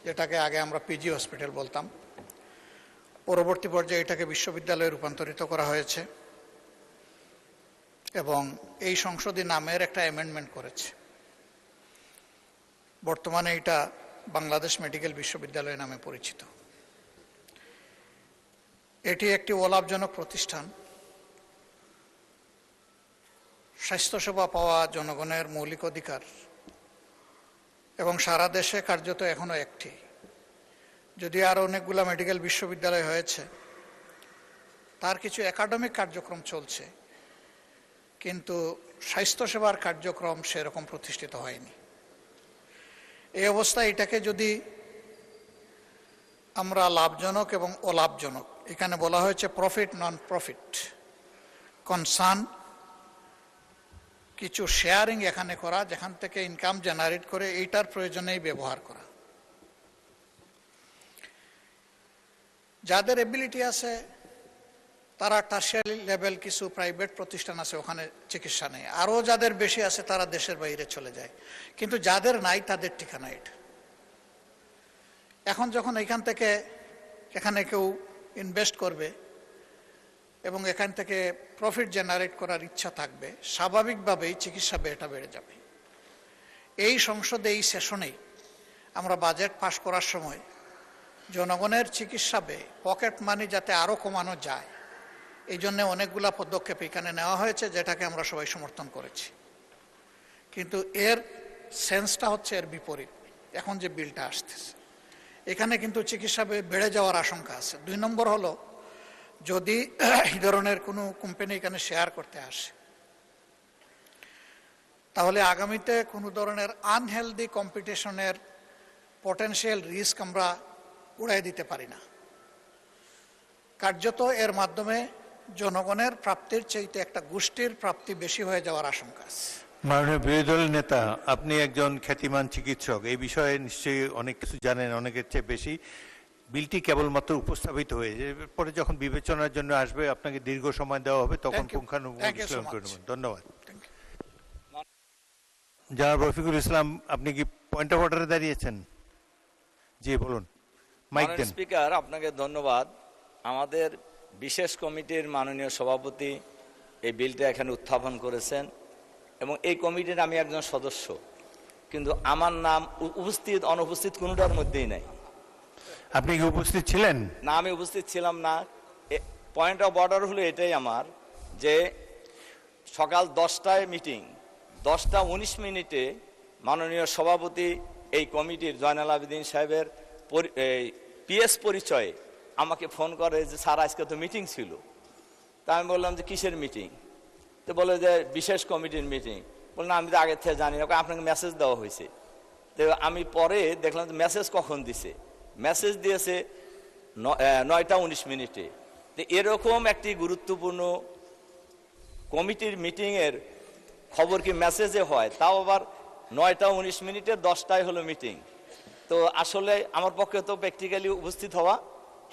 যেটাকে আগে আমরা পিজি হসপিটাল বলতাম। পরবর্তী পর্যায়ে এটাকে বিশ্ববিদ্যালয়ে রূপান্তরিত করা হয়েছে এবং এই সংসদী নামের একটা অ্যামেন্ডমেন্ট করেছে। বর্তমানে এটা বাংলাদেশ মেডিকেল বিশ্ববিদ্যালয় নামে পরিচিত। এটি একটি অলাভজনক প্রতিষ্ঠান। স্বাস্থ্যসেবা পাওয়া জনগণের মৌলিক অধিকার এবং সারা দেশে কার্যত এখনো একটি, যদি আরও অনেকগুলা মেডিকেল বিশ্ববিদ্যালয় হয়েছে, তার কিছু একাডেমিক কার্যক্রম চলছে, কিন্তু স্বাস্থ্যসেবার কার্যক্রম সেরকম প্রতিষ্ঠিত হয়নি। এই অবস্থায় এটাকে যদি আমরা লাভজনক এবং অলাভজনক, এখানে বলা হয়েছে প্রফিট নন প্রফিট কনসার্ন, কিছু শেয়ারিং এখানে করা, যেখান থেকে ইনকাম জেনারেট করে এইটার প্রয়োজনেই ব্যবহার করা। যাদের এবিলিটি আছে তারা টারশিয়ারি লেভেল কিছু প্রাইভেট প্রতিষ্ঠান আছে, ওখানে চিকিৎসা নেয়। আরও যাদের বেশি আছে তারা দেশের বাইরে চলে যায়, কিন্তু যাদের নাই তাদের ঠিকানা এটা। এখন যখন এখানে কেউ ইনভেস্ট করবে এবং এখান থেকে প্রফিট জেনারেট করার ইচ্ছা থাকবে, স্বাভাবিকভাবেই চিকিৎসা ব্যয়টা বেড়ে যাবে। এই সংসদে এই সেশনেই আমরা বাজেট পাশ করার সময় জনগণের চিকিৎসা ব্যয়, পকেট মানি যাতে আরও কমানো যায়, এই জন্য অনেকগুলা পদক্ষেপ এখানে নেওয়া হয়েছে, যেটাকে আমরা সবাই সমর্থন করেছি। কিন্তু এর সেন্সটা হচ্ছে এর বিপরীত। এখন যে বিলটা আসতেছে, এখানে কিন্তু চিকিৎসা ব্যয় বেড়ে যাওয়ার আশঙ্কা আছে। 2 নম্বর হলো, যদি এই ধরনের কোনো কোম্পানি এখানে শেয়ার করতে আসে, তাহলে আগামীতে কোনো ধরনের আনহেলদি কম্পিটিশনের পটেনশিয়াল রিস্ক আমরা উড়াই দিতে পারি না। কার্যত এর মাধ্যমে জনগণের প্রাপ্তির চাইতে একটা গোষ্ঠীর প্রাপ্তি বেশি হয়ে যাওয়ার আশঙ্কা আছে। মাননীয় বিরোধী দলের নেতা, আপনি একজন খ্যাতিমান চিকিৎসক, এই বিষয়ে নিশ্চয়ই অনেক কিছু জানেন, অনেকের চেয়ে বেশি। বিলটি কেবলমাত্র উপস্থাপিত হয়েছে, পরে যখন বিবেচনার জন্য আসবে আপনাকে দীর্ঘ সময় দেওয়া হবে, তখন Thank you. পুঙ্খানুপুঙ্খ Thank you so বিশ্লেষণ করে much. নেবেন। ধন্যবাদ। Thank you. জনাব রফিকুল ইসলাম, আপনি কি পয়েন্ট অফ অর্ডারে দাঁড়িয়েছেন? জি বলুন, মাইক মাননীয় দেন। স্পিকার, আপনাকে ধন্যবাদ। আমাদের বিশেষ কমিটির মাননীয় সভাপতি এই বিলটা এখানে উত্থাপন করেছেন এবং এই কমিটির আমি একজন সদস্য, কিন্তু আমার নাম উপস্থিত অনুপস্থিত কোনোটার মধ্যেই নাই। আপনি কি উপস্থিত ছিলেন? না, আমি উপস্থিত ছিলাম না। পয়েন্ট অফ অর্ডার হলো এটাই আমার, যে সকাল 10টায় মিটিং, 10টা 19 মাননীয় সভাপতি এই কমিটির জয়নাল আবেদিন সাহেবের পিএস পরিচয়ে আমাকে ফোন করে যে স্যার আজকে তো মিটিং ছিল। তা আমি বললাম যে কিসের মিটিং? তো বলে যে বিশেষ কমিটির মিটিং। বললাম আমি তো আগের থেকে জানি না, আপনাকে মেসেজ দেওয়া হয়েছে। তো আমি পরে দেখলাম যে মেসেজ কখন দিছে, মেসেজ দিয়েছে 9টা 19। তো এরকম একটি গুরুত্বপূর্ণ কমিটির মিটিংয়ের খবর কি মেসেজে হয়? তাও আবার 9টা 19 10টায় হলো মিটিং। তো আসলে আমার পক্ষে তো প্র্যাকটিক্যালি উপস্থিত হওয়া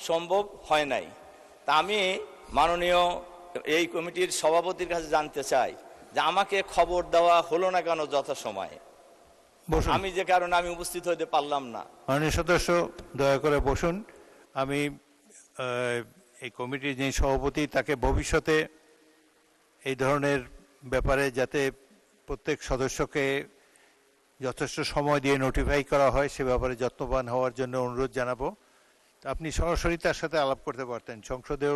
সম্ভব হয় নাই। তা আমি মাননীয় এই কমিটির সভাপতির কাছে জানতে চাই যে আমাকে খবর দেওয়া হলো না কেন যথাসময়ে? বসুন। আমি যে কারণে আমি উপস্থিত হতে পারলাম না। মাননীয় সদস্য, দয়া করে বসুন। আমি এই কমিটির যিনি সভাপতি, তাকে ভবিষ্যতে এই ধরনের ব্যাপারে যাতে প্রত্যেক সদস্যকে যথেষ্ট সময় দিয়ে নোটিফাই করা হয়, সে ব্যাপারে যত্নবান হওয়ার জন্য অনুরোধ জানাবো। আপনি সরাসরি তার সাথে আলাপ করতে পারতেন, সংসদেও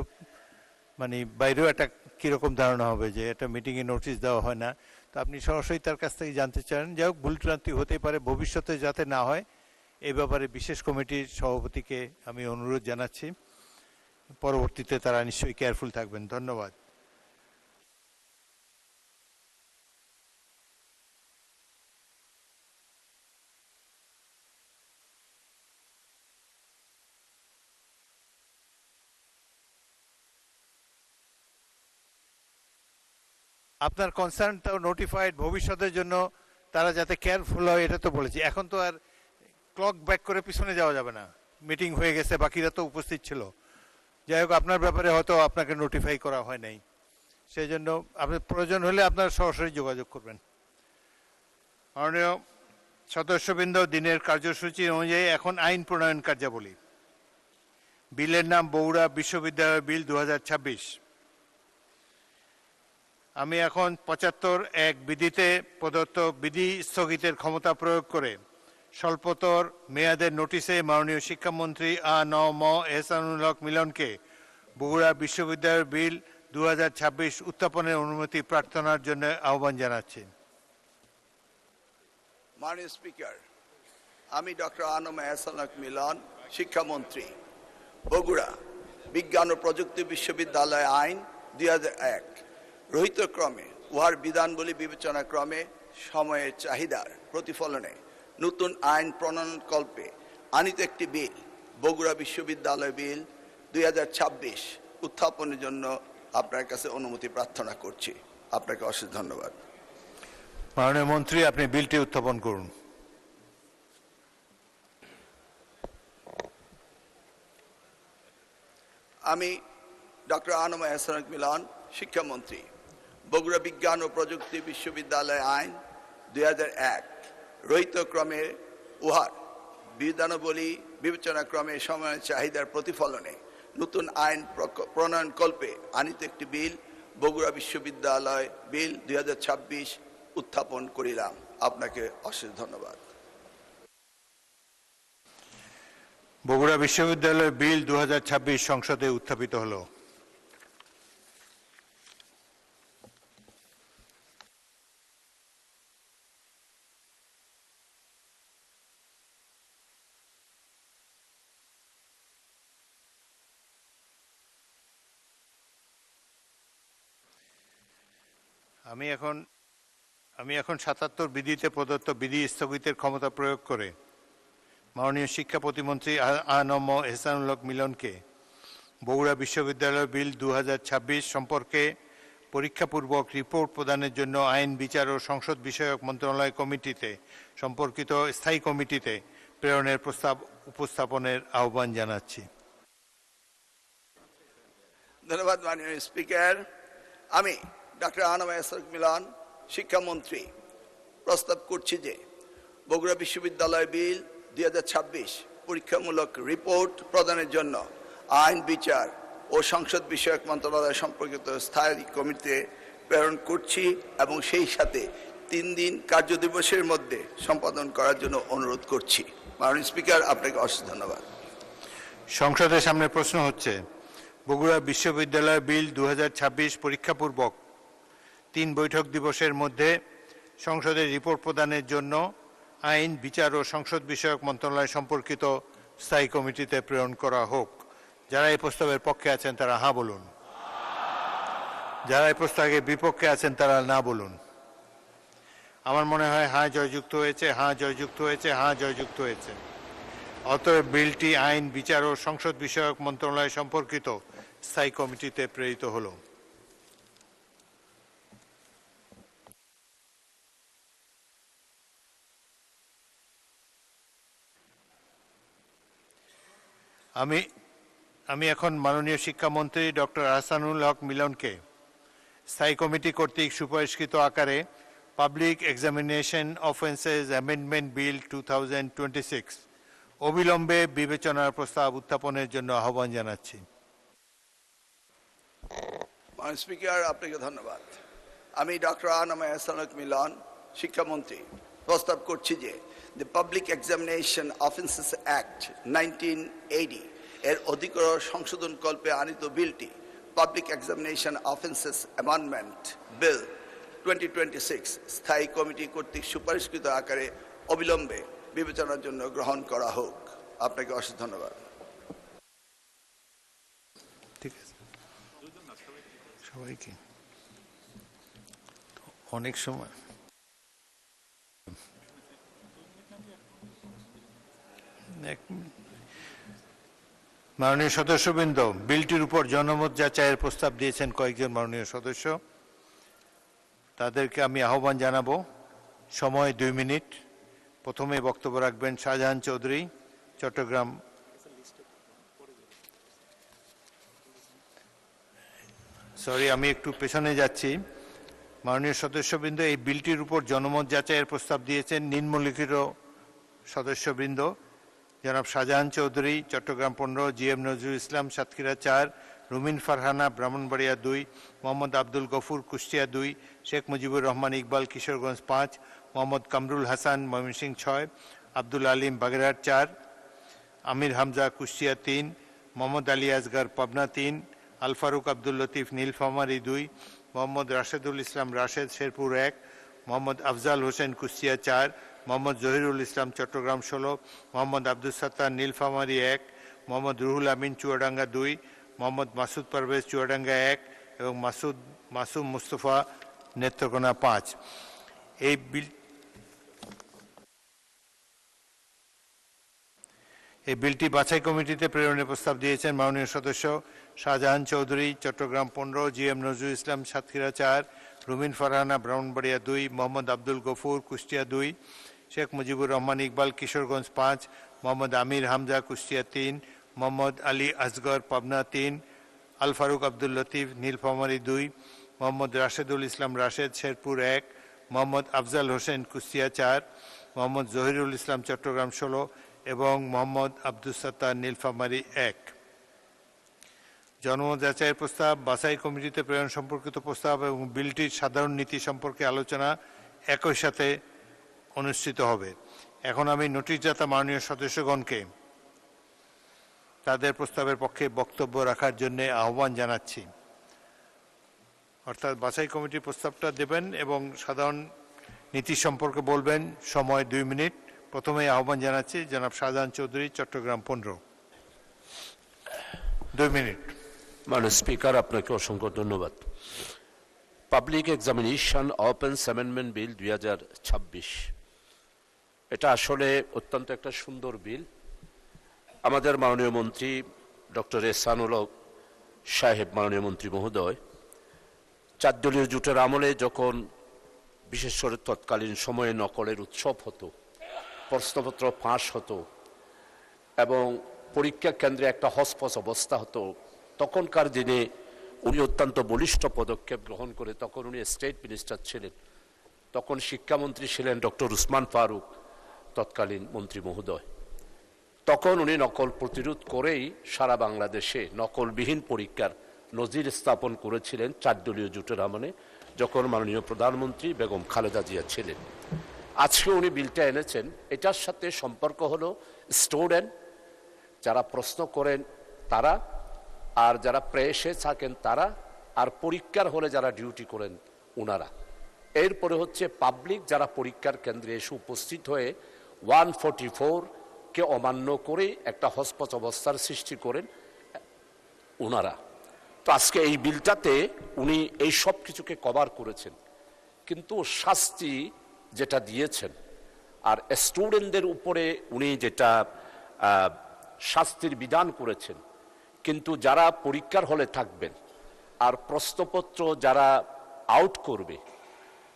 মানে বাইরেও একটা কীরকম ধারণা হবে যে একটা মিটিংয়ে নোটিশ দেওয়া হয় না। তো আপনি সরাসরি তার কাছ থেকে জানতে চান। যাই হোক, ভুলভ্রান্তি হতে পারে, ভবিষ্যতে যাতে না হয় এই ব্যাপারে বিশেষ কমিটির সভাপতিকে আমি অনুরোধ জানাচ্ছি। পরবর্তীতে তারা নিশ্চয়ই কেয়ারফুল থাকবেন। ধন্যবাদ। আপনার কনসার্নটাও নোটিফাইড, ভবিষ্যতের জন্য তারা যাতে কেয়ারফুল হয় এটা তো বলেছি। এখন তো আর ক্লক ব্যাক করে পিছনে যাওয়া যাবে না, মিটিং হয়ে গেছে, বাকিরা তো উপস্থিত ছিল। যাই হোক, আপনার ব্যাপারে হয়তো আপনাকে নোটিফাই করা হয় নাই, সেই জন্য আপনি প্রয়োজন হলে আপনার সরাসরি যোগাযোগ করবেন। মাননীয় সদস্যবৃন্দ, দিনের কার্যসূচি অনুযায়ী এখন আইন প্রণয়ন কার্যাবলী। বিলের নাম বগুড়া বিশ্ববিদ্যালয় বিল 2026। আমি এখন 75(1) বিধিতে প্রদত্ত বিধি স্থগিতের ক্ষমতা প্রয়োগ করে স্বল্পতর মেয়াদের নোটিশে মাননীয় শিক্ষামন্ত্রী ম এহসানুল হক মিলনকে বগুড়া বিশ্ববিদ্যালয় বিল 2026 উত্থাপনের অনুমতি প্রার্থনার জন্য আহ্বান জানাচ্ছি। মাননীয় স্পিকার, আমি ডক্টর আনম এহসানুল হক মিলন, শিক্ষামন্ত্রী, বগুড়া বিজ্ঞান ও প্রযুক্তি বিশ্ববিদ্যালয় আইন 2001 রহিত ক্রমে উহার বিধানবলী বিবেচনা ক্রমে সময়ের চাহিদার প্রতিফলনে নতুন আইন প্রণয়নকল্পে আনিত একটি বিল, বগুড়া বিশ্ববিদ্যালয় বিল 2026 উত্থাপনের জন্য আপনার কাছে অনুমতি প্রার্থনা করছি। আপনাকে অশেষ ধন্যবাদ। মাননীয় মন্ত্রী, আপনি বিলটি উত্থাপন করুন। আমি ডক্টর আনম এহসানুল হক মিলন, শিক্ষামন্ত্রী, বগুড়া বিজ্ঞান ও প্রযুক্তি বিশ্ববিদ্যালয় আইন 2001 রহিত ক্রমে উহার বিধানাবলী বিবেচনা ক্রমে সময়ের চাহিদার প্রতিফলনে নতুন আইন প্রণয়নকল্পে আনিত একটি বিল, বগুড়া বিশ্ববিদ্যালয় বিল 2026 উত্থাপন করিলাম। আপনাকে অশেষ ধন্যবাদ। বগুড়া বিশ্ববিদ্যালয় বিল 2026 সংসদে উত্থাপিত হলো। আমি এখন ৭৭ বিধিতে প্রদত্ত বিধি স্থগিতের ক্ষমতা প্রয়োগ করে মাননীয় শিক্ষা প্রতিমন্ত্রী আ.ন.ম এহসানুল হক মিলনকে বগুড়া বিশ্ববিদ্যালয় বিল ২০২৬ সম্পর্কে পরীক্ষাপূর্বক রিপোর্ট প্রদানের জন্য আইন বিচার ও সংসদ বিষয়ক মন্ত্রণালয় কমিটিতে সম্পর্কিত স্থায়ী কমিটিতে প্রেরণের প্রস্তাব উপস্থাপনের আহ্বান জানাচ্ছি। ধন্যবাদ মাননীয় স্পিকার। আমি ডক্টর আ.ন.ম এহসানুল হক মিলন শিক্ষামন্ত্রী প্রস্তাব করছি যে বগুড়া বিশ্ববিদ্যালয় বিল ২০২৬ পরীক্ষামূলক রিপোর্ট প্রদানের জন্য আইন বিচার ও সংসদ বিষয়ক মন্ত্রণালয় সম্পর্কিত স্থায়ী কমিটিতে প্রেরণ করছি এবং সেই সাথে 3 দিন কার্যদিবসের মধ্যে সম্পাদন করার জন্য অনুরোধ করছি। মাননীয় স্পিকার, আপনাকে অশেষ ধন্যবাদ। সংসদের সামনে প্রশ্ন হচ্ছে, বগুড়া বিশ্ববিদ্যালয় বিল ২০২৬ পরীক্ষাপূর্বক 3 বৈঠক দিবসের মধ্যে সংসদের রিপোর্ট প্রদানের জন্য আইন বিচার ও সংসদ বিষয়ক মন্ত্রণালয় সম্পর্কিত স্থায়ী কমিটিতে প্রেরণ করা হোক। যারা এই প্রস্তাবের পক্ষে আছেন তারা হ্যাঁ বলুন, যারা এই প্রস্তাবের বিপক্ষে আছেন তারা না বলুন। আমার মনে হয় হ্যাঁ জয়যুক্ত হয়েছে, হ্যাঁ জয়যুক্ত হয়েছে, হ্যাঁ জয়যুক্ত হয়েছে। অতএব বিলটি আইন বিচার ও সংসদ বিষয়ক মন্ত্রণালয় সম্পর্কিত স্থায়ী কমিটিতে প্রেরিত হলো। আমি এখন মাননীয় শিক্ষামন্ত্রী ডক্টর আহসানুল হক মিলনকে স্থায়ী কমিটি কর্তৃক সুপারিশকৃত আকারে public examination offences amendment bill 2026 অবিলম্বে বিবেচনার প্রস্তাব উত্থাপনের জন্য আহ্বান জানাচ্ছি। মাননীয় স্পিকার, আপনাকে ধন্যবাদ। আমি ডক্টর আ.ন.ম এহসানুল হক মিলন শিক্ষামন্ত্রী প্রস্তাব করছি যে the public examination offences act 1980 এর অধিকতর সংশোধন কল্পে আনিত বিলটি public examination offences amendment bill 2026 স্থায়ী কমিটি কর্তৃক সুপারিশকৃত আকারে অবিলম্বে বিবেচনার জন্য গ্রহণ করা হোক। আপনাকে অশেষ ধন্যবাদ। ঠিক আছে, সবাইকে অনেক সময় মাননীয় সদস্যবৃন্দ, বিলটির উপর জনমত যাচাইয়ের প্রস্তাব দিয়েছেন কয়েকজন মাননীয় সদস্য। তাদেরকে আমি আহ্বান জানাবো। সময় 2 মিনিট। প্রথমে বক্তব্য রাখবেন শাহজাহান চৌধুরী, চট্টগ্রাম। আমি একটু পেছনে যাচ্ছি। মাননীয় সদস্যবৃন্দ, এই বিলটির উপর জনমত যাচাইয়ের প্রস্তাব দিয়েছেন নিম্নলিখিত সদস্যবৃন্দ: জনাব শাহজাহান চৌধুরী, চট্টগ্রাম 15, জি.এম. নজরুল ইসলাম, সাতক্ষীরা 4, রুমিন ফারহানা, ব্রাহ্মণবাড়িয়া 2, মোহাম্মদ আব্দুল গফুর, কুষ্টিয়া 2, শেখ মুজিবুর রহমান ইকবাল, কিশোরগঞ্জ 5, মোহাম্মদ কামরুল হাসান, ময়মনসিংহ 6, আব্দুল আলিম, বাগেরহাট 4, আমির হামজা, কুষ্টিয়া 3, মোহাম্মদ আলী আসগর, পাবনা 3, আল ফারুক আব্দুল লতিফ, নীলফামারী 2, মোহাম্মদ রাশেদুল ইসলাম রাশেদ, শেরপুর 1, মোহাম্মদ আফজাল হোসেন, কুষ্টিয়া 4, মোহাম্মদ জহিরুল ইসলাম, চট্টগ্রাম 16, মোহাম্মদ আব্দুল সত্তার, নীলফামারী 1, মোহাম্মদ রুহুল আমিন, চুয়াডাঙ্গা 2, মোহাম্মদ মাসুদ পারভেজ, চুয়াডাঙ্গা 1 এবং মাসুম মুস্তফা, নেত্রকোনা 5। এই বিলটি বাছাই কমিটিতে প্রেরণের প্রস্তাব দিয়েছেন মাননীয় সদস্য শাহজাহান চৌধুরী, চট্টগ্রাম 15, জি.এম. নজরুল ইসলাম, সাতক্ষীরা 4, রুমিন ফারহানা, ব্রাহ্মণবাড়িয়া 2, মোহাম্মদ আব্দুল গফুর, কুষ্টিয়া 2, শেখ মুজিবুর রহমান ইকবাল, কিশোরগঞ্জ 5, মোহাম্মদ আমির হামজা, কুষ্টিয়া 3, মোহাম্মদ আলী আসগর, পাবনা 3, আল ফারুক আব্দুল লতিফ, নীলফামারী 2, মোহাম্মদ রাশেদুল ইসলাম রাশেদ, শেরপুর 1, মোহাম্মদ আফজাল হোসেন, কুষ্টিয়া 4, মোহাম্মদ জহিরুল ইসলাম, চট্টগ্রাম 16 এবং মোহাম্মদ আব্দুল সত্তার, নীলফামারী 1। জনমত যাচাইয়ের প্রস্তাব, বাছাই কমিটিতে প্রেরণ সম্পর্কিত প্রস্তাব এবং বিলটির সাধারণ নীতি সম্পর্কে আলোচনা একই সাথে অনুষ্ঠিত হবে। এখন আমি নোটিশদাতা মাননীয় সদস্যগণকে তাদের প্রস্তাবের পক্ষে বক্তব্য রাখার জন্য আহ্বান জানাচ্ছি। অর্থাৎ বাছাই কমিটির প্রস্তাবটা দেবেন এবং সাধারণ নীতি সম্পর্কে বলবেন। সময় 2 মিনিট। প্রথমে আহ্বান জানাচ্ছি জনাব শাহজাহান চৌধুরী, চট্টগ্রাম 15। 2 মিনিট। মাননীয় স্পিকার, আপনাকে অসংখ্য ধন্যবাদ। Public examination opens amendment bill 2026 এটা আসলে অত্যন্ত একটা সুন্দর বিল। আমাদের মাননীয় মন্ত্রী ডক্টর এহসানুল হক সাহেব, মাননীয় মন্ত্রী মহোদয়, 4 দলীয় জোটের আমলে যখন বিশেষ করে তৎকালীন সময়ে নকলের উৎসব হতো, প্রশ্নপত্র ফাঁস হতো এবং পরীক্ষা কেন্দ্রে একটা হসপস অবস্থা হতো, তখনকার দিনে উনি অত্যন্ত বলিষ্ঠ পদক্ষেপ গ্রহণ করে, তখন উনি স্টেট মিনিস্টার ছিলেন, তখন শিক্ষামন্ত্রী ছিলেন ডক্টর উসমান ফারুক, তৎকালীন মন্ত্রী মহোদয়। তখন উনি নকল প্রতিরোধ করেই সারা বাংলাদেশে নকলবিহীন পরীক্ষার নজির স্থাপন করেছিলেন 4 দলীয় জোটের আমলে, যখন মাননীয় প্রধানমন্ত্রী বেগম খালেদা জিয়া ছিলেন। আজকে উনি বিলটা এনেছেন, এটার সাথে সম্পর্ক হলো স্টুডেন্ট যারা প্রশ্ন করেন তারা, আর যারা প্রেসে থাকেন তারা, আর পরীক্ষার হলে যারা ডিউটি করেন ওনারা। এরপরে হচ্ছে পাবলিক যারা পরীক্ষার কেন্দ্রে এসে উপস্থিত হয়ে 144 কে অমান্য করে একটা হসপস অবস্থার সৃষ্টি করেন ওনারা। তো আজকে এই বিলটাতে উনি এই সব কিছুকে কভার করেছেন, কিন্তু শাস্তি যেটা দিয়েছেন আর স্টুডেন্টদের উপরে উনি যেটা শাস্তির বিধান করেছেন, কিন্তু যারা পরীক্ষার হলে থাকবেন আর প্রশ্নপত্র যারা আউট করবে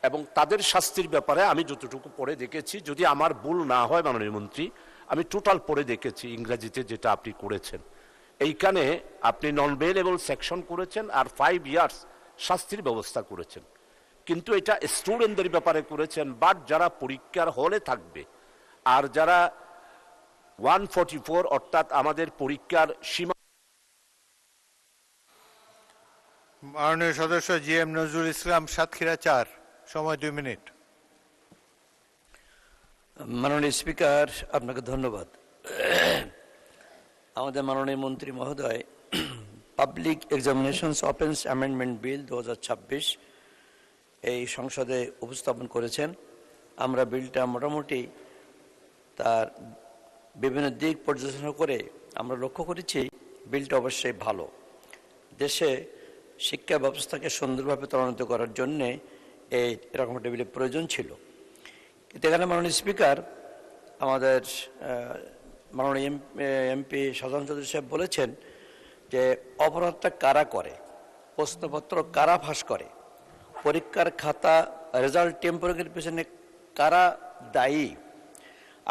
এবং তাদের শাস্তির ব্যাপারে আমি যতটুকু পড়ে দেখেছি, যদি আমার ভুল না হয় মাননীয় মন্ত্রী, আমি টোটাল পড়ে দেখেছি ইংরেজিতে যেটা আপনি করেছেন, এইখানে আপনি নন বেলেবল সেকশন করেছেন আর 5 ইয়ার্স শাস্তির ব্যবস্থা করেছেন, কিন্তু এটা স্টুডেন্টদের ব্যাপারে করেছেন। বাট যারা পরীক্ষার হলে থাকবে আর যারা 144 অর্থাৎ আমাদের পরীক্ষার সীমা। মাননীয় সদস্য জি এম নজরুল ইসলাম, সাতক্ষীরা 4, সময় 2 মিনিট। মাননীয় স্পিকার, আপনাকে ধন্যবাদ। আমাদের মাননীয় মন্ত্রী মহোদয় public examinations opens amendment bill 2026 এই সংসদে উপস্থাপন করেছেন। আমরা বিলটা মোটামুটি তার বিভিন্ন দিক পর্যালোচনা করে আমরা লক্ষ্য করেছি বিলটা অবশ্যই ভালো। দেশে শিক্ষা ব্যবস্থাকে সুন্দরভাবে ত্বরান্বিত করার জন্যে এরকম একটা বিলের প্রয়োজন ছিল। কিন্তু এখানে মাননীয় স্পিকার, আমাদের মাননীয় এমপি শাহজাহান চৌধুরী সাহেব বলেছেন যে অপরাধটা কারা করে, প্রশ্নপত্র কারা ফাঁস করে, পরীক্ষার খাতা রেজাল্ট টেম্পারিংয়ের পেছনে কারা দায়ী।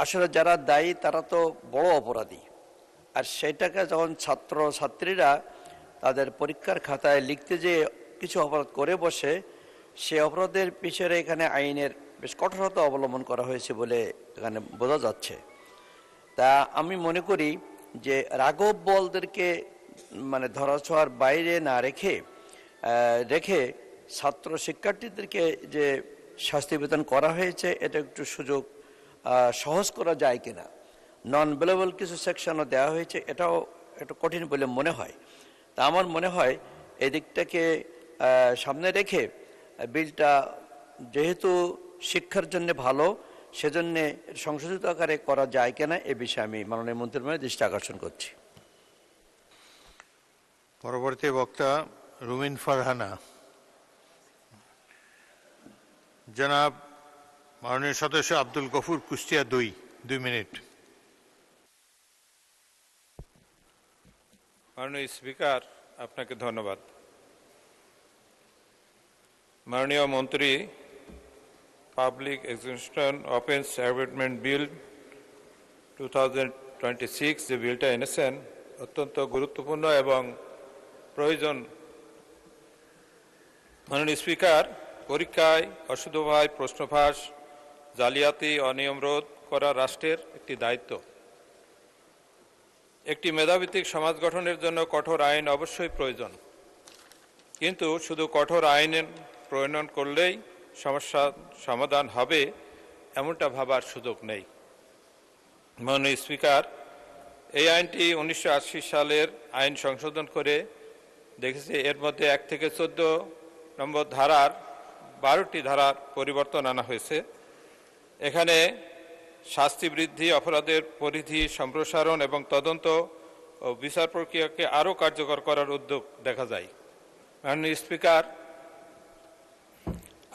আসলে যারা দায়ী তারা তো বড় অপরাধী, আর সেটাকে যখন ছাত্রছাত্রীরা তাদের পরীক্ষার খাতায় লিখতে যে কিছু অপরাধ করে বসে, সে অপরাধের পিছনে এখানে আইনের বেশ কঠোরতা অবলম্বন করা হয়েছে বলে এখানে বোঝা যাচ্ছে। তা আমি মনে করি যে রাঘব বোয়ালদেরকে মানে ধরাছোঁয়ার বাইরে না রেখে ছাত্র শিক্ষার্থীদেরকে যে শাস্তি বিধান করা হয়েছে, এটা একটু সুযোগ সহজ করা যায় কিনা। নন বেলেবল কিছু সেকশনও দেওয়া হয়েছে, এটাও একটু কঠিন বলে মনে হয়। তা আমার মনে হয় এদিকটাকে সামনে রেখে বিলটা যেহেতু শিক্ষার জন্য ভালো, সেজন্যে সংশোধিত আকারে করা যায় কিনা এ বিষয়ে আমি মাননীয় মন্ত্রীর দৃষ্টি আকর্ষণ করছি। পরবর্তী বক্তা রুমিন ফারহানা। জনাব মাননীয় সদস্য আব্দুল গফুর, কুষ্টিয়া 2 মিনিট। মাননীয় স্পিকার, আপনাকে ধন্যবাদ। মাননীয় মন্ত্রী, public examination opens amendment bill 2026 যে বিলটা এনেছেন অত্যন্ত গুরুত্বপূর্ণ এবং প্রয়োজন। মাননীয় স্পিকার, পরীক্ষায় অশুদ্ধভাবে প্রশ্ন ফাঁস, জালিয়াতি, অনিয়ম রোধ করা রাষ্ট্রের একটি দায়িত্ব। একটি মেধাভিত্তিক সমাজ গঠনের জন্য কঠোর আইন অবশ্যই প্রয়োজন, কিন্তু শুধু কঠোর আইন প্রণয়ন করলেই সমস্যার সমাধান হবে এমনটা ভাবার সুযোগ নেই। মাননীয় স্পিকার, এই আইনটি 1980 সালের আইন সংশোধন করে দেখেছে, এর মধ্যে 1 থেকে 14 নম্বর ধারার 12টি ধারার পরিবর্তন আনা হয়েছে। এখানে শাস্তি বৃদ্ধি, অপরাধের পরিধি সম্প্রসারণ এবং তদন্ত ও বিচার প্রক্রিয়াকে আরও কার্যকর করার উদ্যোগ দেখা যায়। মাননীয় স্পিকার,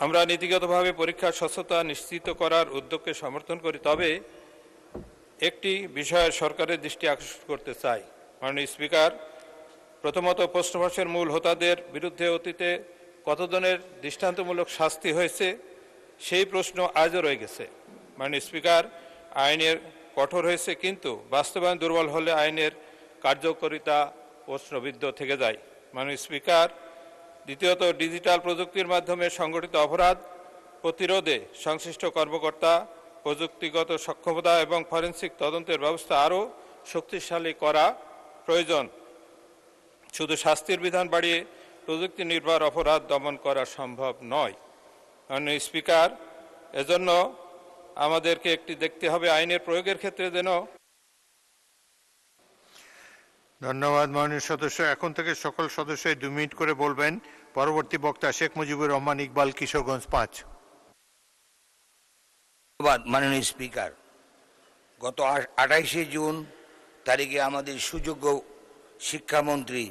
আমরা নীতিগতভাবে পরীক্ষার স্বচ্ছতা নিশ্চিত করার উদ্যোগকে সমর্থন করি, তবে একটি বিষয়ে সরকারের দৃষ্টি আকর্ষণ করতে চাই। মাননীয় স্পিকার, প্রথমত প্রশ্নপত্রের মূল হোতাদের বিরুদ্ধে অতীতে কতজনের দৃষ্টান্তমূলক শাস্তি হয়েছে সেই প্রশ্ন আজও রয়ে গেছে। মাননীয় স্পিকার, আইনের কঠোর হয়েছে কিন্তু বাস্তবায়ন দুর্বল হলে আইনের কার্যকারিতা প্রশ্নবিদ্ধ থেকে যায়। মাননীয় স্পিকার, দ্বিতীয়ত ডিজিটাল প্রযুক্তির মাধ্যমে সংগঠিত অপরাধ প্রতিরোধে সংশ্লিষ্ট কর্মকর্তা, প্রযুক্তিগত সক্ষমতা এবং ফরেনসিক তদন্তের ব্যবস্থা আরও শক্তিশালী করা প্রয়োজন। শুধু শাস্তির বিধান বাড়িয়ে প্রযুক্তি নির্ভর অপরাধ দমন করা সম্ভব নয়। মাননীয় স্পিকার, এজন্য আমাদেরকে একটি দেখতে হবে আইনের প্রয়োগের ক্ষেত্রে যেন। ধন্যবাদ মাননীয় সদস্য। এখন থেকে সকল সদস্যই 2 মিনিট করে বলবেন। পরবর্তী বক্তা শেখ মুজিবুর রহমান ইকবাল, কিশোরগঞ্জ 5। ধন্যবাদ মাননীয় স্পিকার। গত 28শে জুন তারিখে আমাদের সুযোগ্য শিক্ষামন্ত্রী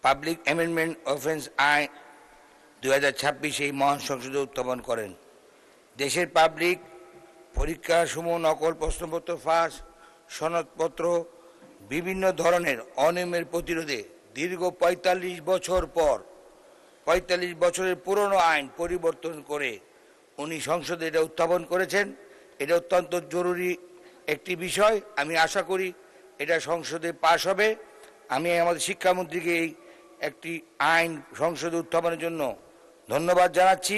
পাবলিক অ্যামেন্ডমেন্ট অফেন্স আইন 2026 এই মহান সংসদে উত্থাপন করেন। দেশের পাবলিক পরীক্ষাসমূহ নকল প্রশ্নপত্র ফাঁস, সনদপত্র বিভিন্ন ধরনের অনিয়মের প্রতিরোধে দীর্ঘ 45 বছর পর 45 বছরের পুরনো আইন পরিবর্তন করে উনি সংসদে এটা উত্থাপন করেছেন। এটা অত্যন্ত জরুরি একটি বিষয়। আমি আশা করি এটা সংসদে পাশ হবে। আমি আমাদের শিক্ষামন্ত্রীকে এই একটি আইন সংসদে উত্থাপনের জন্য ধন্যবাদ জানাচ্ছি।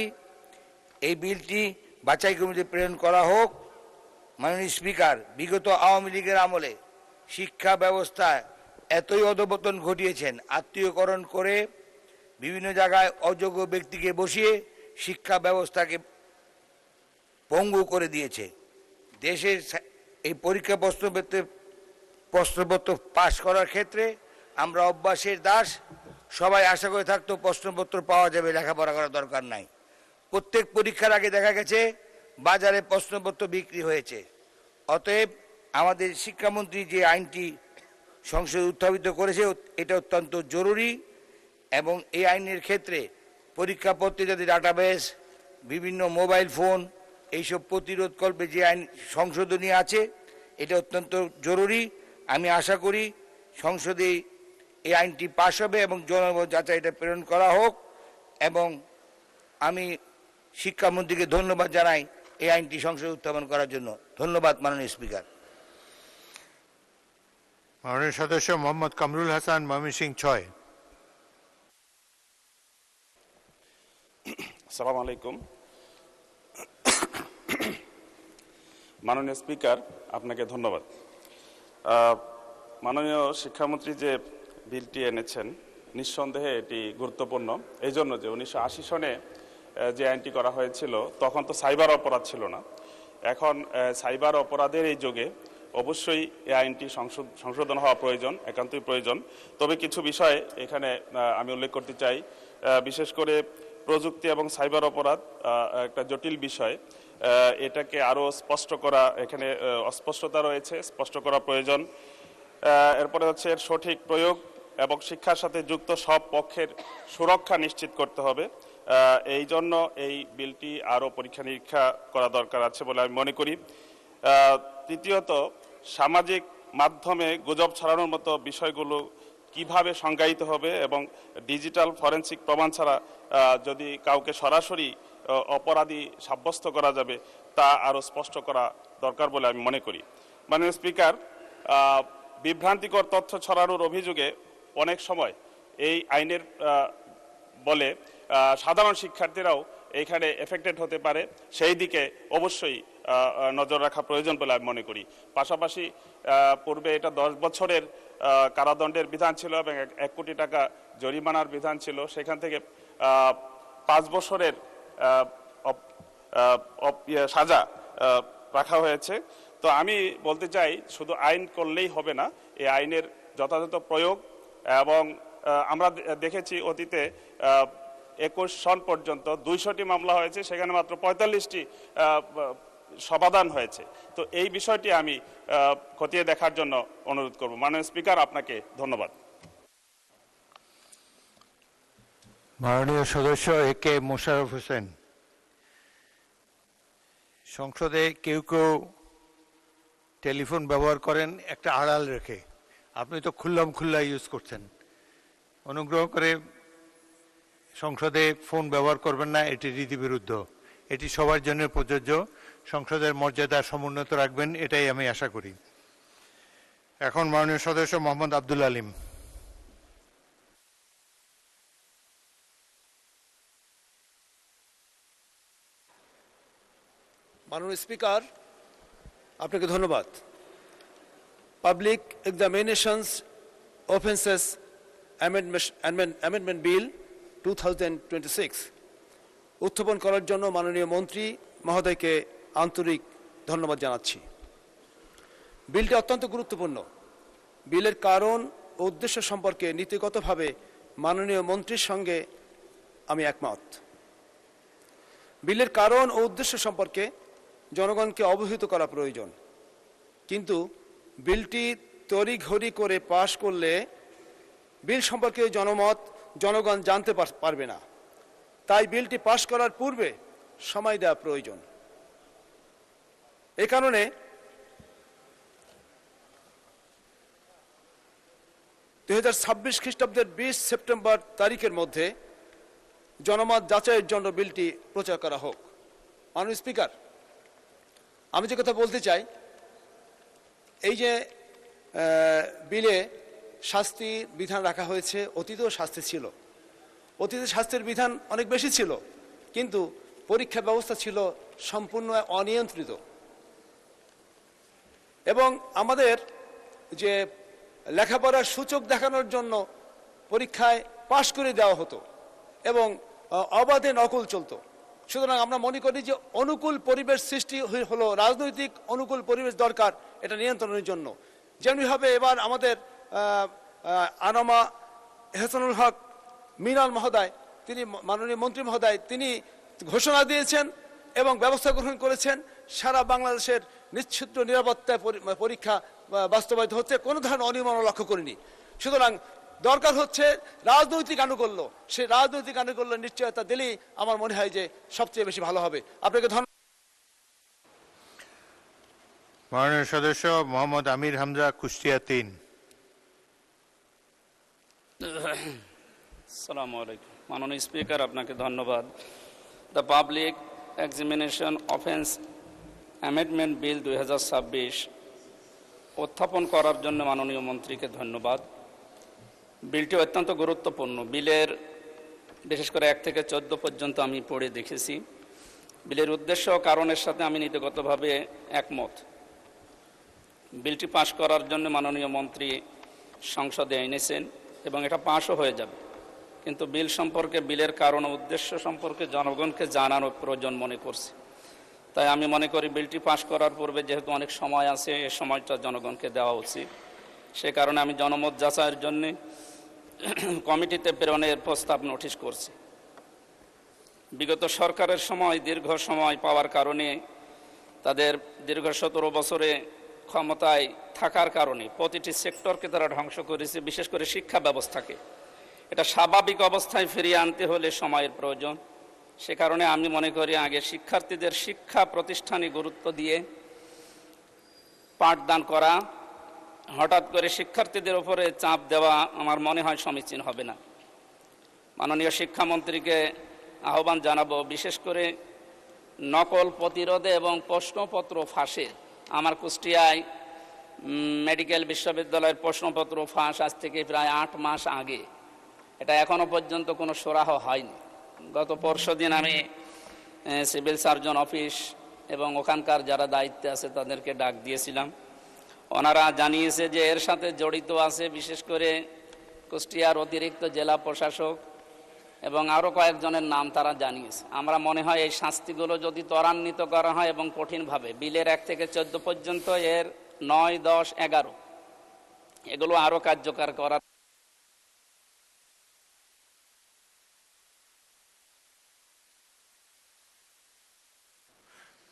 এই বিলটি বাছাই কমিটিতে প্রেরণ করা হোক। মাননীয় স্পিকার, বিগত আওয়ামী লীগের আমলে শিক্ষা ব্যবস্থায় এতই অধঃপতন ঘটিয়েছেন, আত্মীয়করণ করে বিভিন্ন জায়গায় অযোগ্য ব্যক্তিকে বসিয়ে শিক্ষা ব্যবস্থাকে পঙ্গু করে দিয়েছে। দেশের এই পরীক্ষা প্রশ্নপত্র পাশ করার ক্ষেত্রে আমরা অভ্যাসের দাস। সবাই আশা করে থাকতো প্রশ্নপত্র পাওয়া যাবে, লেখাপড়া করার দরকার নাই। প্রত্যেক পরীক্ষার আগে দেখা গেছে বাজারে প্রশ্নপত্র বিক্রি হয়েছে। অতএব আমাদের শিক্ষামন্ত্রী যে আইনটি সংসদে উত্থাপিত করেছে এটা অত্যন্ত জরুরি এবং এই আইনের ক্ষেত্রে পরীক্ষাপত্রে যদি ডাটাবেস, বিভিন্ন মোবাইল ফোন এইসব প্রতিরোধ করবে যে আইন সংশোধনী আছে এটা অত্যন্ত জরুরি। আমি আশা করি সংসদে এই আইনটি পাশ হবে এবং জনমত যাচাইটা প্রেরণ করা হোক। এবং আমি শিক্ষামন্ত্রীকে ধন্যবাদ জানাই এই আইনটি সংসদে উত্থাপন করার জন্য। ধন্যবাদ মাননীয় স্পিকার। মাননীয় সদস্য মোহাম্মদ কামরুল হাসান, ময়মনসিংহ 6। আসসালামু আলাইকুম। মাননীয় স্পিকার, আপনাকে ধন্যবাদ। মাননীয় শিক্ষামন্ত্রী যে বিলটি এনেছেন নিঃসন্দেহে এটি গুরুত্বপূর্ণ, এই জন্য যে 1980 সনে যে আইনটি করা হয়েছিল তখন তো সাইবার অপরাধ ছিল না। এখন সাইবার অপরাধের এই যুগে অবশ্যই এই আইনটি সংশোধন হওয়া প্রয়োজন, একান্তই প্রয়োজন। তবে কিছু বিষয় এখানে আমি উল্লেখ করতে চাই। বিশেষ করে প্রযুক্তি এবং সাইবার অপরাধ একটা জটিল বিষয়, এটাকে আরও স্পষ্ট করা, এখানে অস্পষ্টতা রয়েছে, স্পষ্ট করা প্রয়োজন। এরপরে হচ্ছে এর সঠিক প্রয়োগ এবং শিক্ষার সাথে যুক্ত সব পক্ষের সুরক্ষা নিশ্চিত করতে হবে। এই জন্য এই বিলটি আরও পরীক্ষা নিরীক্ষা করা দরকার আছে বলে আমি মনে করি। তৃতীয়ত, সামাজিক মাধ্যমে গুজব ছড়ানোর মতো বিষয়গুলো কিভাবে সংজ্ঞায়িত হবে এবং ডিজিটাল ফরেনসিক প্রমাণ ছাড়া যদি কাউকে সরাসরি অপরাধী সাব্যস্ত করা যাবে তা আরও স্পষ্ট করা দরকার বলে আমি মনে করি। মাননীয় স্পিকার, বিভ্রান্তিকর তথ্য ছড়ানোর অভিযোগে অনেক সময় এই আইনের বলে সাধারণ শিক্ষার্থীরাও এখানে এফেক্টেড হতে পারে, সেই দিকে অবশ্যই নজর রাখা প্রয়োজন বলে আমি মনে করি। পাশাপাশি পূর্বে এটা 10 বছরের কারাদণ্ডের বিধান ছিল এবং 1 কোটি টাকা জরিমানার বিধান ছিল, সেখান থেকে 5 বছরের সাজা রাখা হয়েছে। তো আমি বলতে চাই শুধু আইন করলেই হবে না, এই আইনের যথাযথ প্রয়োগ এবং আমরা দেখেছি অতীতে 21 সন পর্যন্ত 200টি মামলা হয়েছে, সেখানে মাত্র 45টি সমাধান হয়েছে। তো এই বিষয়টি আমি খতিয়ে দেখার জন্য অনুরোধ করব। মাননীয় স্পিকার, আপনাকে ধন্যবাদ। মাননীয় সদস্য এ কে মোশাররফ হোসেন, সংসদে কেউ কেউ টেলিফোন ব্যবহার করেন একটা আড়াল রেখে, আপনি তো খুল্লা ইউজ করছেন। অনুগ্রহ করে সংসদে ফোন ব্যবহার করবেন না, এটি রীতিবিরুদ্ধ। এটি সবার জন্য প্রযোজ্য। সংসদের মর্যাদা সমুন্নত রাখবেন, এটাই আমি আশা করি। এখন মাননীয় সদস্য মোহাম্মদ আব্দুল আলিম। মাননীয় স্পিকার, আপনাকে ধন্যবাদ। Public examinations offences amendment bill 2026 উত্থাপন করার জন্য মাননীয় মন্ত্রী মহোদয়কে আন্তরিক ধন্যবাদ জানাচ্ছি। বিলটি অত্যন্ত গুরুত্বপূর্ণ। বিলের কারণ ও উদ্দেশ্য সম্পর্কে নীতিগতভাবে মাননীয় মন্ত্রীর সঙ্গে আমি একমত। বিলের কারণ ও উদ্দেশ্য সম্পর্কে জনগণকে অবহিত করা প্রয়োজন, কিন্তু বিলটি তড়িঘড়ি করে পাশ করলে বিল সম্পর্কে জনগণ জানতে পারবে না। তাই বিলটি পাশ করার পূর্বে সময় দেওয়া প্রয়োজন। এ কারণে খ্রিস্টাব্দের 20 সেপ্টেম্বর তারিখের মধ্যে জনমত যাচাইয়ের জন্য বিলটি প্রচার করা হোক। মাননীয় স্পিকার, আমি যে কথা বলতে চাই, এই যে বিলে শাস্তির বিধান রাখা হয়েছে, অতীতেও শাস্তি ছিল, অতীতে শাস্তির বিধান অনেক বেশি ছিল, কিন্তু পরীক্ষা ব্যবস্থা ছিল সম্পূর্ণ অনিয়ন্ত্রিত। এবং আমাদের যে লেখাপড়ার সূচক দেখানোর জন্য পরীক্ষায় পাশ করে দেওয়া হতো এবং অবাধে নকল চলতো। সুতরাং আমরা মনে করি যে অনুকূল পরিবেশ সৃষ্টি হলো, রাজনৈতিক অনুকূল পরিবেশ দরকার এটা নিয়ন্ত্রণের জন্য। যেমনিভাবে এবার আমাদের আনামা এহসানুল হক মিনাল মহোদয়, তিনি মাননীয় মন্ত্রী মহোদয়, তিনি ঘোষণা দিয়েছেন এবং ব্যবস্থা গ্রহণ করেছেন সারা বাংলাদেশের নিশ্চিদ্র নিরাপত্তায় পরীক্ষা বাস্তবায়িত হচ্ছে, কোনো ধরনের অনিয়ম লক্ষ্য করিনি। সুতরাং দরকার হচ্ছে রাজনৈতিক আনুকূল্য, সেই রাজনৈতিক আনুকূল্য নিশ্চয়তা দিলেই আমার মনে হয় যে সবচেয়ে বেশি ভালো হবে। আপনাকে ধন্যবাদ। মাননীয় সদস্য মোহাম্মদ আমির হামজা, কুষ্টিয়া 3। আসসালামু আলাইকুম। মাননীয় স্পিকার, আপনাকে ধন্যবাদ। The public examination offence amendment bill 2026 উত্থাপন করার জন্য মাননীয় মন্ত্রীকে ধন্যবাদ। বিলটি অত্যন্ত গুরুত্বপূর্ণ। বিলের বিশেষ করে 1 থেকে 14 পর্যন্ত আমি পড়ে দেখেছি। বিলের উদ্দেশ্য ও কারণের সাথে আমি নীতিগতভাবে একমত। বিলটি পাশ করার জন্য মাননীয় মন্ত্রী সংসদে এনেছেন এবং এটা পাশও হয়ে যাবে, কিন্তু বিল সম্পর্কে, বিলের কারণ ও উদ্দেশ্য সম্পর্কে জনগণকে জানানোর প্রয়োজন মনে করছি। তাই আমি মনে করি বিলটি পাশ করার পূর্বে যেহেতু অনেক সময় আছে, এই সময়টা জনগণকে দেওয়া উচিত। সে কারণে আমি জনমত যাচাইয়ের জন্য কমিটিতে প্রেরণের প্রস্তাব নোটিশ করছি। বিগত সরকারের সময় দীর্ঘ সময় পাওয়ার কারণে, তাদের দীর্ঘ 17 বছরে ক্ষমতায় থাকার কারণে প্রতিটি সেক্টরকে তারা ধ্বংস করেছে, বিশেষ করে শিক্ষা ব্যবস্থাকে। এটা স্বাভাবিক অবস্থায় ফিরিয়ে আনতে হলে সময়ের প্রয়োজন। সে কারণে আমি মনে করি আগে শিক্ষার্থীদের শিক্ষা প্রতিষ্ঠানে গুরুত্ব দিয়ে পাঠদান করা, হঠাৎ করে শিক্ষার্থীদের উপরে চাপ দেওয়া আমার মনে হয় সমীচীন হবে না। মাননীয় শিক্ষামন্ত্রীকে আহ্বান জানাবো, বিশেষ করে নকল প্রতিরোধে এবং প্রশ্নপত্র ফাঁসে। আমার কুষ্টিয়ায় মেডিকেল বিশ্ববিদ্যালয়ের প্রশ্নপত্র ফাঁস আজ থেকে প্রায় 8 মাস আগে, এটা এখনো পর্যন্ত কোনো সুরাহা হয়নি। গত পরশুদিন আমি সিভিল সার্জন অফিস এবং ওখানকার যারা দায়িত্বে আছে তাদেরকে ডাক দিয়েছিলাম। ওনারা জানিয়েছে যে এর সাথে জড়িত আছে বিশেষ করে কুষ্টিয়ার অতিরিক্ত জেলা প্রশাসক এবং আরও কয়েকজনের নাম তারা জানিয়েছে। আমরা মনে হয় এই শাস্তিগুলো যদি ত্বরান্বিত করা হয় এবং কঠিনভাবে, বিলের 1 থেকে 14 পর্যন্ত, এর 9, 10, 11 এগুলো আরও কার্যকর করা।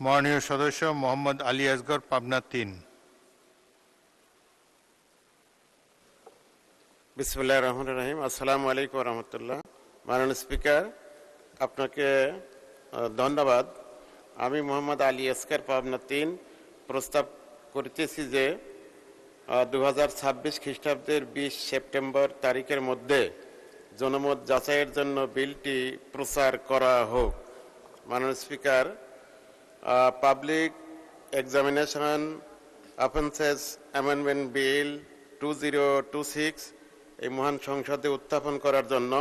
মাননীয় সদস্য মোহাম্মদ আলী আসগর, পাবনা 3। বিসমিল্লাহির রহমানির রহিম। আসসালামু আলাইকুম রহমতুল্লাহ। মাননীয় স্পিকার, আপনাকে ধন্যবাদ। আমি মোহাম্মদ আলী আসকার, পাবনা 3 প্রস্তাব করিতেছি যে 2026 খ্রিস্টাব্দের 20 সেপ্টেম্বর তারিখের মধ্যে জনমত যাচাইয়ের জন্য বিলটি প্রচার করা হোক। মাননীয় speaker, public examination offences amendment bill 2026 এই মহান সংসদে উত্থাপন করার জন্য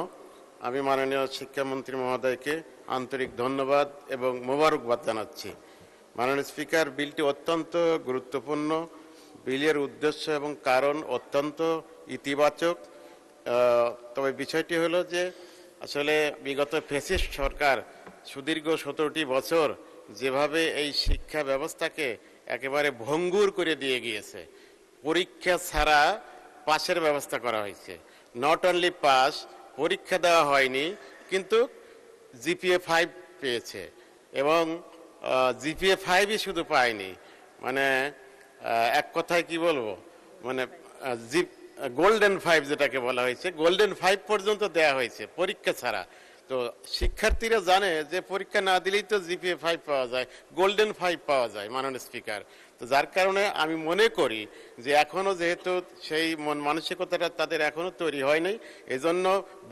আমি মাননীয় শিক্ষামন্ত্রী মহোদয়কে আন্তরিক ধন্যবাদ এবং মোবারকবাদ জানাচ্ছি। মাননীয় স্পিকার, বিলটি অত্যন্ত গুরুত্বপূর্ণ। বিলের উদ্দেশ্য এবং কারণ অত্যন্ত ইতিবাচক। তবে বিষয়টি হলো যে আসলে বিগত ফ্যাসিস্ট সরকার সুদীর্ঘ 17টি বছর যেভাবে এই শিক্ষা ব্যবস্থাকে একেবারে ভঙ্গুর করে দিয়ে গিয়েছে, পরীক্ষা ছাড়া পাসের ব্যবস্থা করা হয়েছে। নট অনলি পাস, পরীক্ষা দেওয়া হয়নি কিন্তু জিপিএ 5 পেয়েছে, এবং জিপিএ 5ই শুধু পায়নি, মানে এক কথায় কি বলবো, মানে গোল্ডেন 5 যেটাকে বলা হয়েছে, গোল্ডেন 5 পর্যন্ত দেয়া হয়েছে পরীক্ষা ছাড়া। তো শিক্ষার্থীরা জানে যে পরীক্ষা না দিলেই তো জিপিএ 5 পাওয়া যায়, গোল্ডেন 5 পাওয়া যায় মাননীয় স্পিকার। তো যার কারণে আমি মনে করি যে এখনো যেহেতু সেই মানসিকতাটা তাদের এখনো তৈরি হয় নাই, এজন্য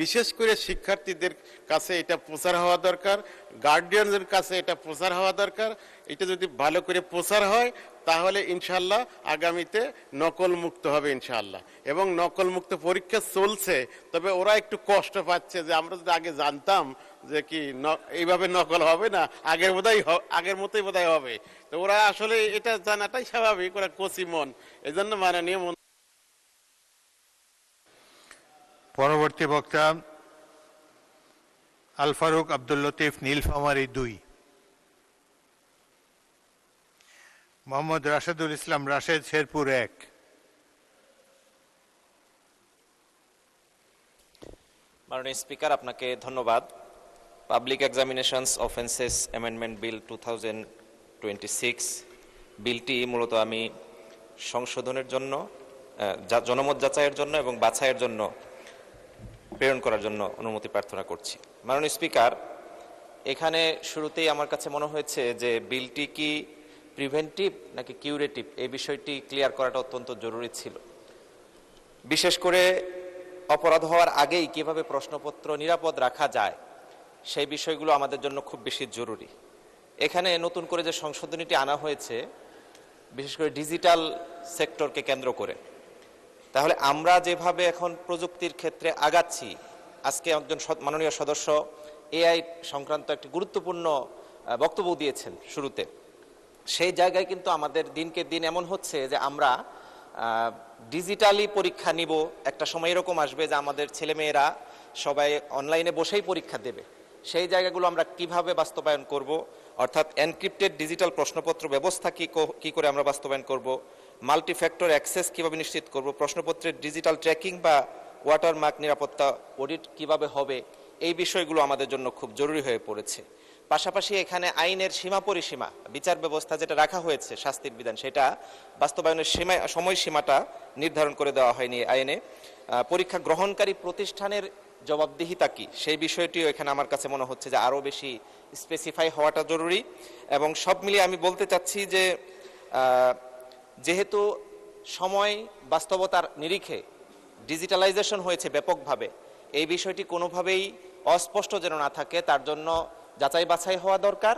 বিশেষ করে শিক্ষার্থীদের কাছে এটা প্রচার হওয়া দরকার, গার্ডিয়ানদের কাছে এটা প্রচার হওয়া দরকার। এটা যদি ভালো করে প্রচার হয় তাহলে ইনশাল্লাহ আগামীতে নকল মুক্ত হবে ইনশাল্লাহ। এবং নকল মুক্ত পরীক্ষা চলছে, তবে ওরা একটু কষ্ট পাচ্ছে যে আমরা যদি আগে জানতাম যে কি এইভাবে নকল হবে না, আগের মতোই বোধহয় হবে। তো ওরা আসলে এটা জানাটাই স্বাভাবিক, ওরা কচি মন, এই জন্য মাননীয় পরবর্তী বক্তা আল ফারুক আব্দুল লতিফ, নীলফামারী 2। মোহাম্মদ রাশেদুল ইসলাম রাশেদ, শেরপুর 1। মাননীয় স্পিকার, আপনাকে ধন্যবাদ। Public examinations offences amendment bill 2026 বিলটি মূলত আমি সংশোধনের জন্য, জনমত যাচাইয়ের জন্য এবং বাছাইয়ের জন্য প্রেরণ করার জন্য অনুমতি প্রার্থনা করছি। মাননীয় স্পিকার, এখানে শুরুতেই আমার কাছে মনে হয়েছে যে বিলটি কি প্রিভেন্টিভ নাকি কিউরেটিভ, এই বিষয়টি ক্লিয়ার করাটা অত্যন্ত জরুরি ছিল। বিশেষ করে অপরাধ হওয়ার আগেই কিভাবে প্রশ্নপত্র নিরাপদ রাখা যায় সেই বিষয়গুলো আমাদের জন্য খুব বেশি জরুরি। এখানে নতুন করে যে সংশোধনীটি আনা হয়েছে, বিশেষ করে ডিজিটাল সেক্টরকে কেন্দ্র করে, তাহলে আমরা যেভাবে এখন প্রযুক্তির ক্ষেত্রে আগাচ্ছি, আজকে একজন মাননীয় সদস্য এআই সংক্রান্ত একটি গুরুত্বপূর্ণ বক্তব্য দিয়েছেন শুরুতে, সেই জায়গায় কিন্তু আমাদের দিনকে দিন এমন হচ্ছে যে আমরা ডিজিটালি পরীক্ষা নিব, একটা সময় এরকম আসবে যে আমাদের ছেলেমেয়েরা সবাই অনলাইনে বসেই পরীক্ষা দেবে। সেই জায়গাগুলো আমরা কিভাবে বাস্তবায়ন করব, অর্থাৎ এনক্রিপ্টেড ডিজিটাল প্রশ্নপত্র ব্যবস্থা কি করে আমরা বাস্তবায়ন করব, মাল্টি ফ্যাক্টর অ্যাক্সেস কিভাবে নিশ্চিত করব, প্রশ্নপত্রের ডিজিটাল ট্র্যাকিং বা ওয়াটারমার্ক নিরাপত্তা অডিট কিভাবে হবে, এই বিষয়গুলো আমাদের জন্য খুব জরুরি হয়ে পড়েছে। পাশাপাশি এখানে আইনের সীমা পরিসীমা, বিচার ব্যবস্থা যেটা রাখা হয়েছে, শাস্তির বিধান, সেটা বাস্তবায়নের সময়সীমাটা নির্ধারণ করে দেওয়া হয়নি আইনে। পরীক্ষা গ্রহণকারী প্রতিষ্ঠানের জবাবদিহিতা কি, সেই বিষয়টিও এখানে আমার কাছে মনে হচ্ছে যে আরও বেশি স্পেসিফাই হওয়াটা জরুরি। এবং সব মিলিয়ে আমি বলতে চাচ্ছি যে যেহেতু সময় বাস্তবতার নিরিখে ডিজিটালাইজেশন হয়েছে ব্যাপকভাবে, এই বিষয়টি কোনোভাবেই অস্পষ্ট যেন না থাকে, তার জন্য যাচাই বাছাই হওয়া দরকার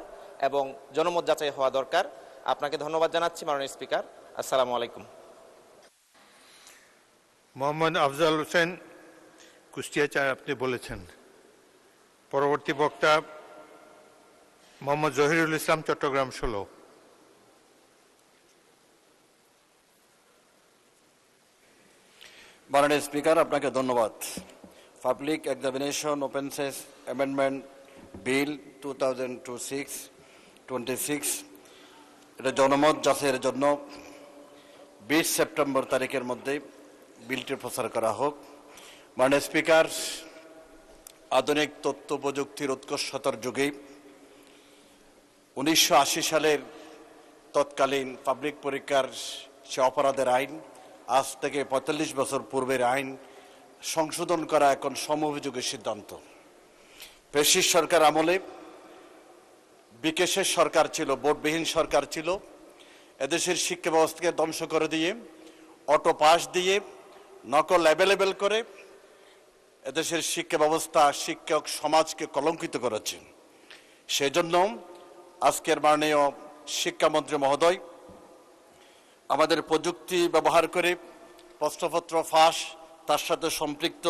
এবং জনমত যাচাই হওয়া দরকার। আপনাকে ধন্যবাদ জানাচ্ছি মাননীয় স্পিকার। আসসালামু আলাইকুম। মোহাম্মদ আফজাল হোসেন, কুষ্টিয়া 4 আপনি বলেছেন। পরবর্তী বক্তা মোহাম্মদ জহিরুল ইসলাম, চট্টগ্রাম 16। মাননীয় স্পিকার, আপনাকে ধন্যবাদ। Public examination offences amendment bill 2026 এটা জনমত যাচাইয়ের জন্য 20 সেপ্টেম্বর তারিখের মধ্যে বিলটি প্রচার করা হোক। মাননীয় স্পিকার, আধুনিক তথ্য প্রযুক্তির উৎকর্ষতার যুগে 1980 সালের তৎকালীন পাবলিক পরীক্ষার সে অপরাধের আইন, আজ থেকে 45 বছর পূর্বের আইন সংশোধন করা এখন সমঅভিযোগের সিদ্ধান্ত। ফ্যাসিস্ট সরকার আমলে বিকেশের সরকার ছিল, ভোটবিহীন সরকার ছিল। এদেশের শিক্ষা ব্যবস্থাকে ধ্বংস করে দিয়ে, অটো পাস দিয়ে, নকল অ্যাভেলেবেল করে এদেশের শিক্ষা ব্যবস্থা, শিক্ষক সমাজকে কলঙ্কিত করেছে। সেজন্য আজকের মাননীয় শিক্ষামন্ত্রী মহোদয় আমাদের প্রযুক্তি ব্যবহার করে প্রশ্নপত্র ফাঁস, তার সাথে সম্পৃক্ত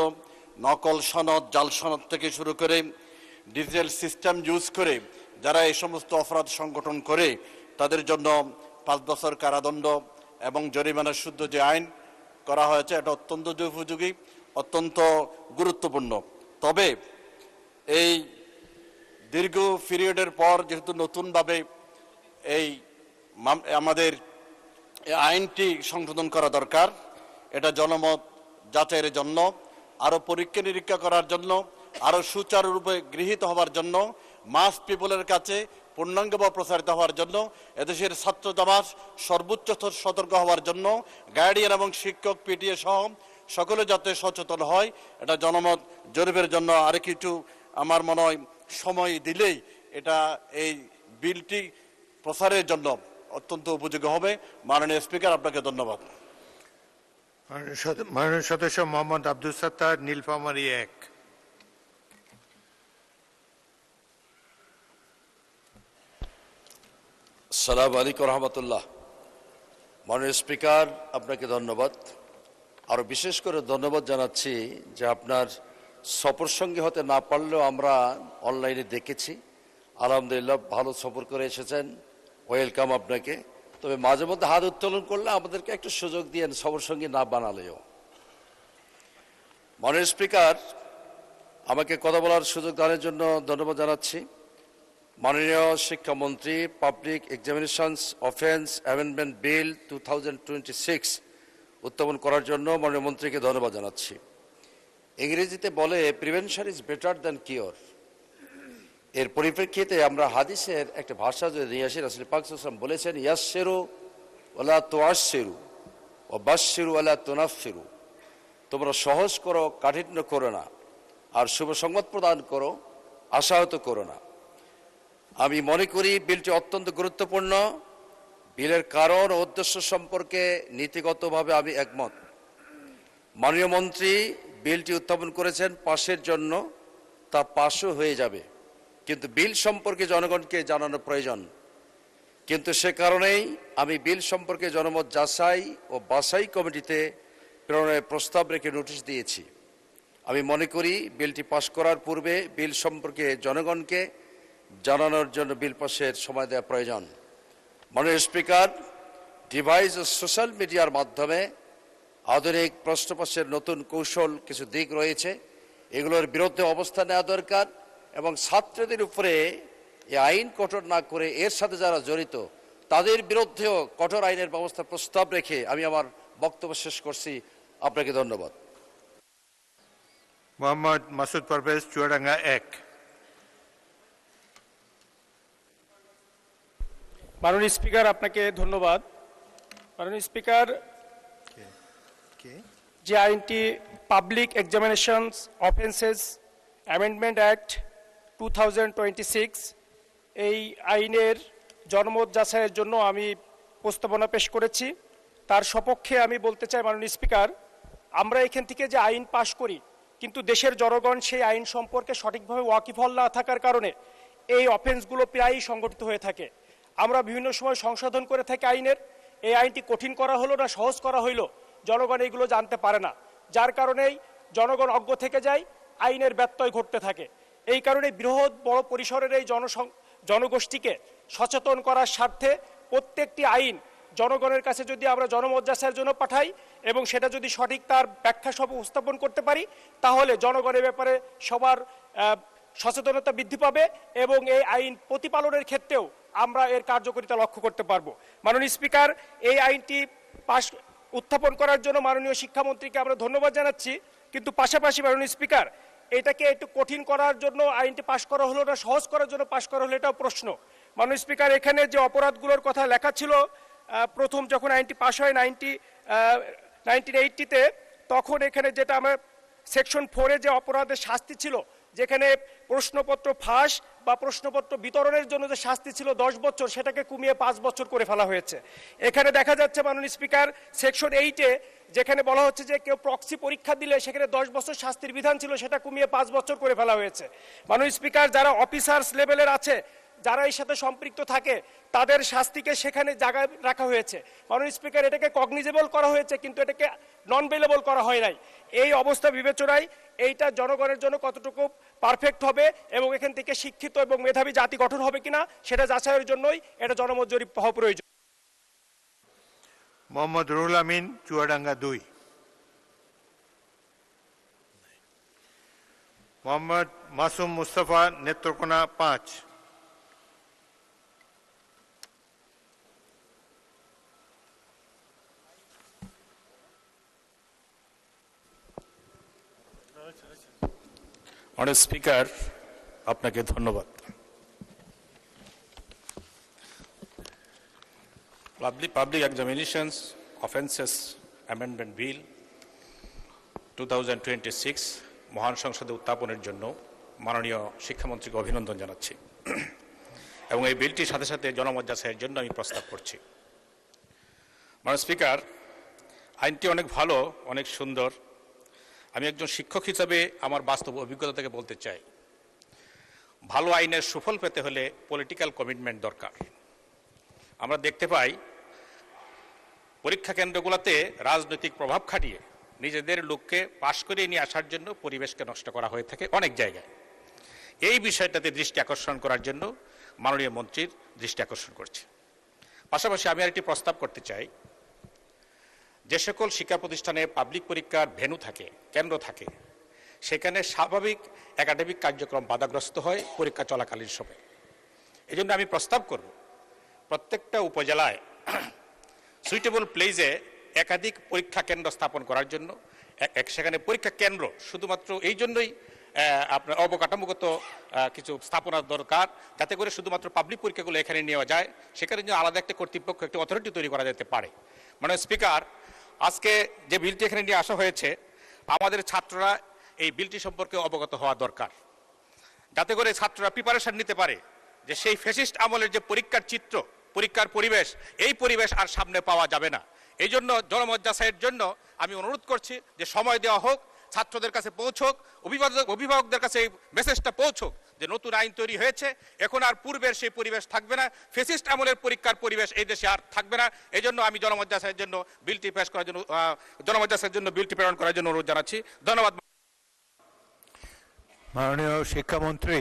নকল সনদ, জাল সনদ থেকে শুরু করে ডিজিটাল সিস্টেম ইউজ করে যারা এই সমস্ত অপরাধ সংগঠন করে তাদের জন্য 5 বছর কারাদণ্ড এবং জরিমানা শুদ্ধ যে আইন করা হয়েছে, এটা অত্যন্ত উপযোগী, অত্যন্ত গুরুত্বপূর্ণ। তবে এই দীর্ঘ পিরিয়ডের পর যেহেতু নতুনভাবে এই আমাদের আইনটি সংশোধন করা দরকার, এটা জনমত যাচাইয়ের জন্য, আরও পরীক্ষা নিরীক্ষা করার জন্য, আরও সুচারুরূপে গৃহীত হওয়ার জন্য, মাস পিপলের কাছে পূর্ণাঙ্গভাবে প্রসারিত হওয়ার জন্য, এদেশের ছাত্র সমাজ সর্বোচ্চ সতর্ক হওয়ার জন্য, গার্ডিয়ান এবং শিক্ষক পিটিএ সহ সকলে যাতে সচেতন হয়, এটা জনমত জরিপের জন্য আরো কিছু আমার মনে হয় সময় দিলেই এটা এই বিলটি প্রসারের জন্য অত্যন্ত উপযোগী হবে। মাননীয় স্পিকার, আপনাকে ধন্যবাদ। মাননীয় সদস্য মোহাম্মদ আব্দুল সাত্তার, নীলফামারী 1। আসসালামু আলাইকুম রহমতুল্লাহ। মাননীয় স্পিকার, আপনাকে ধন্যবাদ। আরও বিশেষ করে ধন্যবাদ জানাচ্ছি যে আপনার সফর সঙ্গী হতে না পারলেও আমরা অনলাইনে দেখেছি, আলহামদুলিল্লাহ ভালো সফর করে এসেছেন, ওয়েলকাম আপনাকে। তবে মাঝে মধ্যে হাত উত্তোলন করলে আমাদেরকে একটু সুযোগ দিয়ে সফর সঙ্গী না বানালেও। মাননীয় স্পিকার, আমাকে কথা বলার সুযোগ দেওয়ার জন্য ধন্যবাদ জানাচ্ছি। মাননীয় শিক্ষামন্ত্রী public examinations offence amendment bill 2026 উত্থাপন করার জন্য মাননীয় মন্ত্রীকে ধন্যবাদ জানাচ্ছি। ইংরেজিতে বলে prevention is better than cure. এর পরিপ্রেক্ষিতে আমরা হাদিসের একটা ভাষা যদি নিয়ে আসি, রাসূল পাক সাল্লাল্লাহু আলাইহি ওয়াসাল্লাম বলেছেন, ইয়াসসিরু ওয়ালা তুআসসিরু ওয়া বাশশিরু ওয়ালা তুনাফফিরু। তোমরা সহজ করো, কাঠিন্য করো না, আর শুভ সংবাদ প্রদান করো, আশাহত করো না। আমি মনে করি বিলটি অত্যন্ত গুরুত্বপূর্ণ। বিলের কারণ ও উদ্দেশ্য সম্পর্কে নীতিগতভাবে আমি একমত। মাননীয় মন্ত্রী বিলটি উত্থাপন করেছেন পাশের জন্য, তা পাশও হয়ে যাবে, কিন্তু বিল সম্পর্কে জনগণকে জানানো প্রয়োজন। কিন্তু সে কারণেই আমি বিল সম্পর্কে জনমত যাচাই ও বাছাই কমিটিতে প্রেরণের প্রস্তাব রেখে নোটিশ দিয়েছি। আমি মনে করি বিলটি পাশ করার পূর্বে বিল সম্পর্কে জনগণকে জানানোর জন্য বিল পাশের সময় দেওয়া প্রয়োজন। মাননীয় স্পিকার, ডিভাইস ও সোশ্যাল মিডিয়ার মাধ্যমে আধুনিক প্রশ্ন পাশের নতুন কৌশল কিছু দিক রয়েছে, এগুলোর বিরুদ্ধে অবস্থান নেওয়া দরকার এবং ছাত্রদের উপরে এই আইন কঠোর না করে এর সাথে যারা জড়িত তাদের বিরুদ্ধেও কঠোর আইনের ব্যবস্থা প্রস্তাব রেখে আমি আমার বক্তব্য শেষ করছি। আপনাকে ধন্যবাদ। মোহাম্মদ মাসুদ পারভেজ, চুয়াডাঙ্গা 1। মাননীয় স্পিকার, আপনাকে ধন্যবাদ। মাননীয় স্পিকার, যে আইনটি public examinations offences amendment act 2026, এই আইনের জনমত যাচাইয়ের জন্য আমি প্রস্তাবনা পেশ করেছি। তার সপক্ষে আমি বলতে চাই, মাননীয় স্পিকার, আমরা এখান থেকে যে আইন পাশ করি, কিন্তু দেশের জনগণ সেই আইন সম্পর্কে সঠিকভাবে ওয়াকিবহাল না থাকার কারণে এই অফেন্সগুলো প্রায়ই সংগঠিত হয়ে থাকে। আমরা বিভিন্ন সময় সংশোধন করে থাকি আইনের, এই আইনটি কঠিন করা হলো না সহজ করা হইল, জনগণ এইগুলো জানতে পারে না, যার কারণেই জনগণ অজ্ঞ থেকে যায়, আইনের ব্যত্যয় ঘটতে থাকে। এই কারণে বৃহৎ বড় পরিসরের এই জনগোষ্ঠীকে সচেতন করার স্বার্থে প্রত্যেকটি আইন জনগণের কাছে যদি আমরা জনমত যাচাইয়ের জন্য পাঠাই এবং সেটা যদি সঠিক তার ব্যাখ্যা সহ উপস্থাপন করতে পারি, তাহলে জনগণের ব্যাপারে সবার সচেতনতা বৃদ্ধি পাবে এবং এই আইন প্রতিপালনের ক্ষেত্রেও আমরা এর কার্যকারিতা লক্ষ্য করতে পারবো। মাননীয় স্পিকার, এই আইনটি উত্থাপন করার জন্য মাননীয় শিক্ষামন্ত্রীকে আমরা ধন্যবাদ জানাচ্ছি, কিন্তু পাশাপাশি মাননীয় স্পিকার, এটাকে একটু কঠিন করার জন্য আইনটি পাশ করা হলো না সহজ করার জন্য পাশ করা হলো, এটাও প্রশ্ন। মাননীয় স্পিকার, এখানে যে অপরাধগুলোর কথা লেখা ছিল, প্রথম যখন আইনটি পাশ হয় 1980-তে, তখন এখানে যেটা আমরা সেকশন 4-এ যে অপরাধের শাস্তি ছিল, যেখানে প্রশ্নপত্র ফাঁস বা প্রশ্নপত্র বিতরণের জন্য যে শাস্তি ছিল 10 বছর সেটাকে কমিয়ে 5 বছর করে ফেলা হয়েছে। এখানে দেখা যাচ্ছে মাননীয় স্পিকার সেকশন 8-এ যেখানে বলা হচ্ছে যে কেউ প্রক্সি পরীক্ষা দিলে সেখানে 10 বছর শাস্তির বিধান ছিল, সেটা কমিয়ে 5 বছর করে ফেলা হয়েছে। মাননীয় স্পিকার, যারা অফিসার্স লেভেলের আছে, যারা এর সাথে সম্পৃক্ত থাকে, তাদের শাস্তিকে সেখানে জায়গায় রাখা হয়েছে। মাননীয় স্পিকার, এটাকে কগনিজেবল করা হয়েছে কিন্তু এটাকে নন বেলেবল করা হয় নাই। এই অবস্থা বিবেচনায় এইটা জনগণের জন্য কতটুকু পারফেক্ট হবে এবং এখান থেকে শিক্ষিত এবং মেধাবী জাতি গঠন হবে কিনা সেটা যাচাইয়ের জন্যই এটা জনমত জরিপ হওয়া প্রয়োজন। মোহাম্মদ রুহুল আমিন, চুয়াডাঙ্গা 2। মোহাম্মদ মাসুম মুস্তাফা, নেত্রকোনা 5। মাননীয় স্পিকার, আপনাকে ধন্যবাদ। Public examinations offences amendment bill 2026 মহান সংসদে উত্থাপনের জন্য মাননীয় শিক্ষামন্ত্রীকে অভিনন্দন জানাচ্ছি এবং এই বিলটির সাথে সাথে জনমত যাচাইয়ের জন্য আমি প্রস্তাব করছি। মাননীয় স্পিকার, আইনটি অনেক ভালো, অনেক সুন্দর। আমি একজন শিক্ষক হিসাবে আমার বাস্তব অভিজ্ঞতা থেকে বলতে চাই, ভালো আইনের সুফল পেতে হলে পলিটিক্যাল কমিটমেন্ট দরকার। আমরা দেখতে পাই পরীক্ষা কেন্দ্রগুলোতে রাজনৈতিক প্রভাব খাটিয়ে নিজেদের লোককে পাশ করিয়ে নিয়ে আসার জন্য পরিবেশকে নষ্ট করা হয়ে থাকে অনেক জায়গায়। এই বিষয়টাতে দৃষ্টি আকর্ষণ করার জন্য মাননীয় মন্ত্রীর দৃষ্টি আকর্ষণ করছে। পাশাপাশি আমি আরেকটি প্রস্তাব করতে চাই, যে সকল শিক্ষা প্রতিষ্ঠানে পাবলিক পরীক্ষার ভেন্যু থাকে, কেন্দ্র থাকে, সেখানে স্বাভাবিক একাডেমিক কার্যক্রম বাধাগ্রস্ত হয় পরীক্ষা চলাকালীন সময়। এই জন্য আমি প্রস্তাব করব প্রত্যেকটা উপজেলায় সুইটেবল প্লেসে একাধিক পরীক্ষা কেন্দ্র স্থাপন করার জন্য। সেখানে পরীক্ষা কেন্দ্র শুধুমাত্র এই জন্যই আপনার অবকাঠামোগত কিছু স্থাপনার দরকার, যাতে করে শুধুমাত্র পাবলিক পরীক্ষাগুলো এখানে নেওয়া যায়। সেখানে জন্য আলাদা একটা কর্তৃপক্ষ, একটা অথরিটি তৈরি করা যেতে পারে। মানে স্পিকার, আজকে যে বিলটি এখানে নিয়ে আসা হয়েছে, আমাদের ছাত্ররা এই বিলটি সম্পর্কে অবগত হওয়া দরকার, যাতে করে ছাত্ররা প্রিপারেশন নিতে পারে যে সেই ফ্যাসিস্ট আমলের যে পরীক্ষার চিত্র, পরীক্ষার পরিবেশ, এই পরিবেশ আর সামনে পাওয়া যাবে না। এই জন্য জনমত যাচাইয়ের জন্য আমি অনুরোধ করছি যে সময় দেওয়া হোক, ছাত্রদের কাছে পৌঁছক, অভিভাবকদের কাছে এই মেসেজটা পৌঁছক যে নতুন আইন তৈরি হয়েছে, এখন আর পূর্বের সেই পরিবেশ থাকবে না, ফ্যাসিস্ট আমলের পরীক্ষার পরিবেশ এই দেশে আর থাকবে না। এই জন্য আমি জনমত যাচাইয়ের জন্য বিলটি পেশ করার জন্য, জনমত যাচাইয়ের জন্য বিলটি প্রেরণ করার জন্য অনুরোধ জানাচ্ছি। ধন্যবাদ। মাননীয় শিক্ষামন্ত্রী,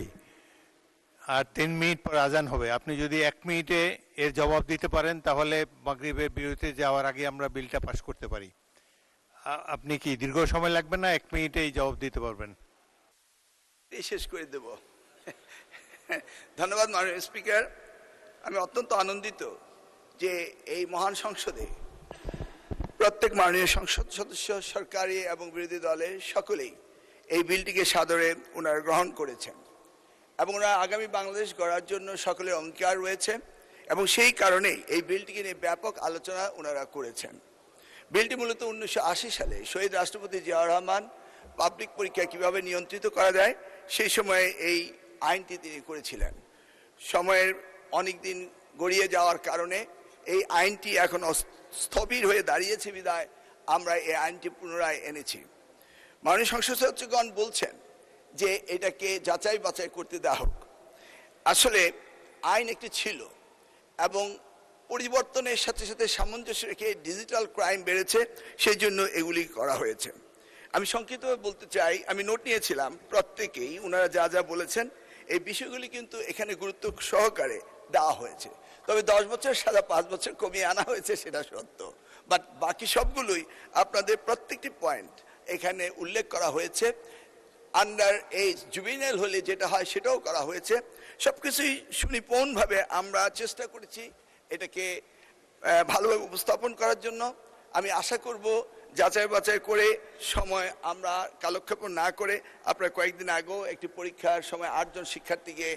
আর 3 মিনিট পর আজান হবে। আপনি যদি 1 মিনিটে এর জবাব দিতে পারেন তাহলে মাগরিবের বিরতিতে যাওয়ার আগে আমরা বিলটা পাস করতে পারি। আপনি কি দীর্ঘ সময় লাগবে না 1 মিনিটেই জবাব দিতে পারবেন? শেষ করে দেব। ধন্যবাদ মাননীয় স্পিকার। আমি অত্যন্ত আনন্দিত যে এই মহান সংসদে প্রত্যেক মাননীয় সংসদ সদস্য, সরকারি এবং বিরোধী দলের সকলেই এই বিলটিকে সাদরে ওনারা গ্রহণ করেছেন এবং ওনারা আগামী বাংলাদেশ গড়ার জন্য সকলের অঙ্গীকার রয়েছে এবং সেই কারণেই এই বিলটিকে নিয়ে ব্যাপক আলোচনা ওনারা করেছেন। বিলটি মূলত 1980 সালে শহীদ রাষ্ট্রপতি জিয়াউর রহমান পাবলিক পরীক্ষা কিভাবে নিয়ন্ত্রিত করা যায় সেই সময়ে এই আইনটি তিনি করেছিলেন। সময়ের অনেক দিন গড়িয়ে যাওয়ার কারণে এই আইনটি এখন স্থবির হয়ে দাঁড়িয়েছে বিধায় আমরা এই আইনটি পুনরায় এনেছি। মাননীয় সংসদ সদস্যগণ বলছেন যে এটাকে যাচাই বাছাই করতে দেওয়া হোক। আসলে আইন একটি ছিল এবং পরিবর্তনের সাথে সাথে সামঞ্জস্য রেখে ডিজিটাল ক্রাইম বেড়েছে, সেই জন্য এগুলি করা হয়েছে। আমি সংক্ষিপ্তভাবে বলতে চাই, আমি নোট নিয়েছিলাম, প্রত্যেকেই ওনারা যা যা বলেছেন এই বিষয়গুলি কিন্তু এখানে গুরুত্ব সহকারে দেওয়া হয়েছে। তবে 10 বছর সাজা 5 বছর কমিয়ে আনা হয়েছে, সেটা সত্য, বাট বাকি সবগুলোই আপনাদের প্রত্যেকটি পয়েন্ট এখানে উল্লেখ করা হয়েছে। আন্ডার এজ জুবিনাইল হলে যেটা হয় সেটাও করা হয়েছে। সবকিছুই সুনিপুণভাবে আমরা চেষ্টা করেছি এটাকে ভালোভাবে উপস্থাপন করার জন্য। আমি আশা করব যাচাই বাছাই করে সময় আমরা কালক্ষেপণ না করে, আপনার কয়েকদিন আগেও একটি পরীক্ষার সময় 8 জন শিক্ষার্থীকে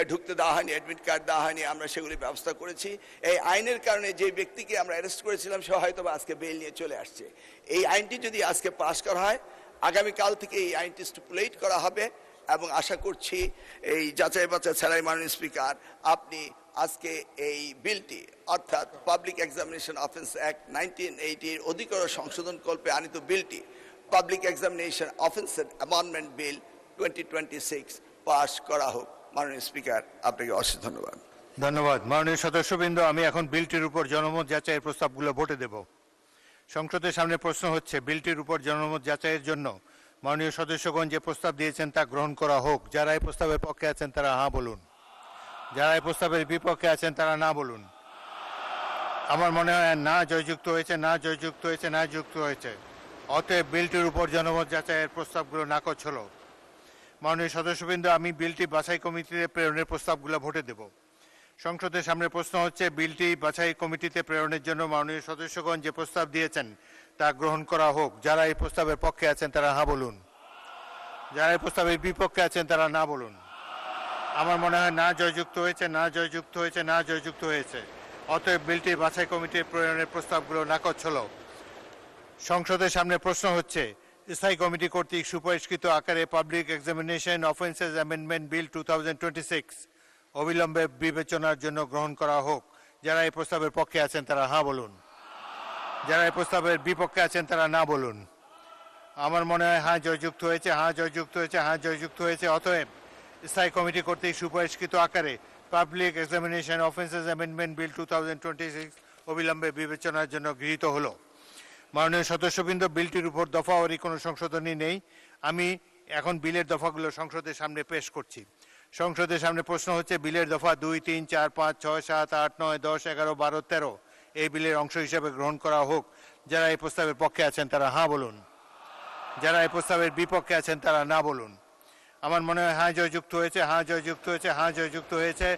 ঢুকতে দেওয়া হয়নি, অ্যাডমিট কার্ড দেওয়া হয়নি, আমরা সেগুলি ব্যবস্থা করেছি। এই আইনের কারণে যে ব্যক্তিকে আমরা অ্যারেস্ট করেছিলাম সে হয়তো আজকে বেল নিয়ে চলে আসছে। এই আইনটি যদি আজকে পাস করা হয়, আগামীকাল থেকে এই আইনটি স্টিপুলেট করা হবে এবং আশা করছি এই যাচাই বাছাই ছাড়াই মাননীয় স্পিকার আপনি আজকে এই বিলটি অর্থাৎ পাবলিক এক্সামিনেশন অফেন্স অ্যাক্ট 1980 অধিকতর সংশোধন কল্পে আনিত বিলটি পাবলিক এক্সামিনেশন অফেন্সের অ্যামেন্ডমেন্ট বিল 2026 পাস করা হোক। মাননীয় স্পিকার আপনাকে অশেষ ধন্যবাদ। ধন্যবাদ মাননীয় সদস্যবৃন্দ। আমি এখন বিলটির উপর জনমত যাচাইয়ের প্রস্তাবগুলো ভোটে দেব। সংসদের সামনে প্রশ্ন হচ্ছে বিলটির উপর জনমত যাচাইয়ের জন্য মাননীয় সদস্যগণ যে প্রস্তাব দিয়েছেন তা গ্রহণ করা হোক। যারা এই প্রস্তাবের পক্ষে আছেন তারা হ্যাঁ বলুন, যারা এই প্রস্তাবের বিপক্ষে আছেন তারা না বলুন। আমার মনে হয় না জয়যুক্ত হয়েছে, না জয়যুক্ত হয়েছে, না যুক্ত হয়েছে। অতএব বিলটির উপর জনমত যাচাইয়ের প্রস্তাবগুলো নাকচ হলো। মাননীয় সদস্যবৃন্দ, আমি বিলটি বাছাই কমিটিতে প্রেরণের প্রস্তাবগুলো ভোটে দেব। সংসদের সামনে প্রশ্ন হচ্ছে বিলটি বাছাই কমিটিতে প্রেরণের জন্য মাননীয় সদস্যগণ যে প্রস্তাব দিয়েছেন তা গ্রহণ করা হোক। যারা এই প্রস্তাবের পক্ষে আছেন তারা হ্যাঁ বলুন, যারা এই প্রস্তাবের বিপক্ষে আছেন তারা না বলুন। আমার মনে হয় না জয়যুক্ত হয়েছে, না জয়যুক্ত হয়েছে, না জয়যুক্ত হয়েছে। অতএব বিলটি বাছাই কমিটির প্রেরণের প্রস্তাবগুলো নাকচ হলো। সংসদের সামনে প্রশ্ন হচ্ছে স্থায়ী কমিটি কর্তৃক সুপারিশকৃত আকারে public examination offences amendment bill 2026 অবিলম্বে বিবেচনার জন্য গ্রহণ করা হোক। যারা এই প্রস্তাবের পক্ষে আছেন তারা হ্যাঁ বলুন, যারা এই প্রস্তাবের বিপক্ষে আছেন তারা না বলুন। আমার মনে হয় হ্যাঁ জয়যুক্ত হয়েছে, হ্যাঁ জয়যুক্ত হয়েছে, হ্যাঁ জয়যুক্ত হয়েছে। অতএব স্থায়ী কমিটি কর্তৃক সুপারিশকৃত আকারে public examination offences amendment bill 2026 অবিলম্বে বিবেচনার জন্য গৃহীত হলো। মাননীয় সদস্যবৃন্দ, বিলটির উপর দফাওয়ারি কোনো সংশোধনী নেই। আমি এখন বিলের দফাগুলো সংসদের সামনে পেশ করছি। সংসদের সামনে প্রশ্ন হচ্ছে বিলের দফা 2, 3, 4, 5, 6, 7, 8, 9, 10, 11, 12, 13 এই বিলের অংশ হিসেবে গ্রহণ করা হোক। যারা এই প্রস্তাবের পক্ষে আছেন তারা হ্যাঁ বলুন, যারা এই প্রস্তাবের বিপক্ষে আছেন তারা না বলুন। আমার মনে হয় হ্যাঁ জয়যুক্ত হয়েছে, হ্যাঁ জয়যুক্ত হয়েছে, হ্যাঁ জয়যুক্ত হয়েছে।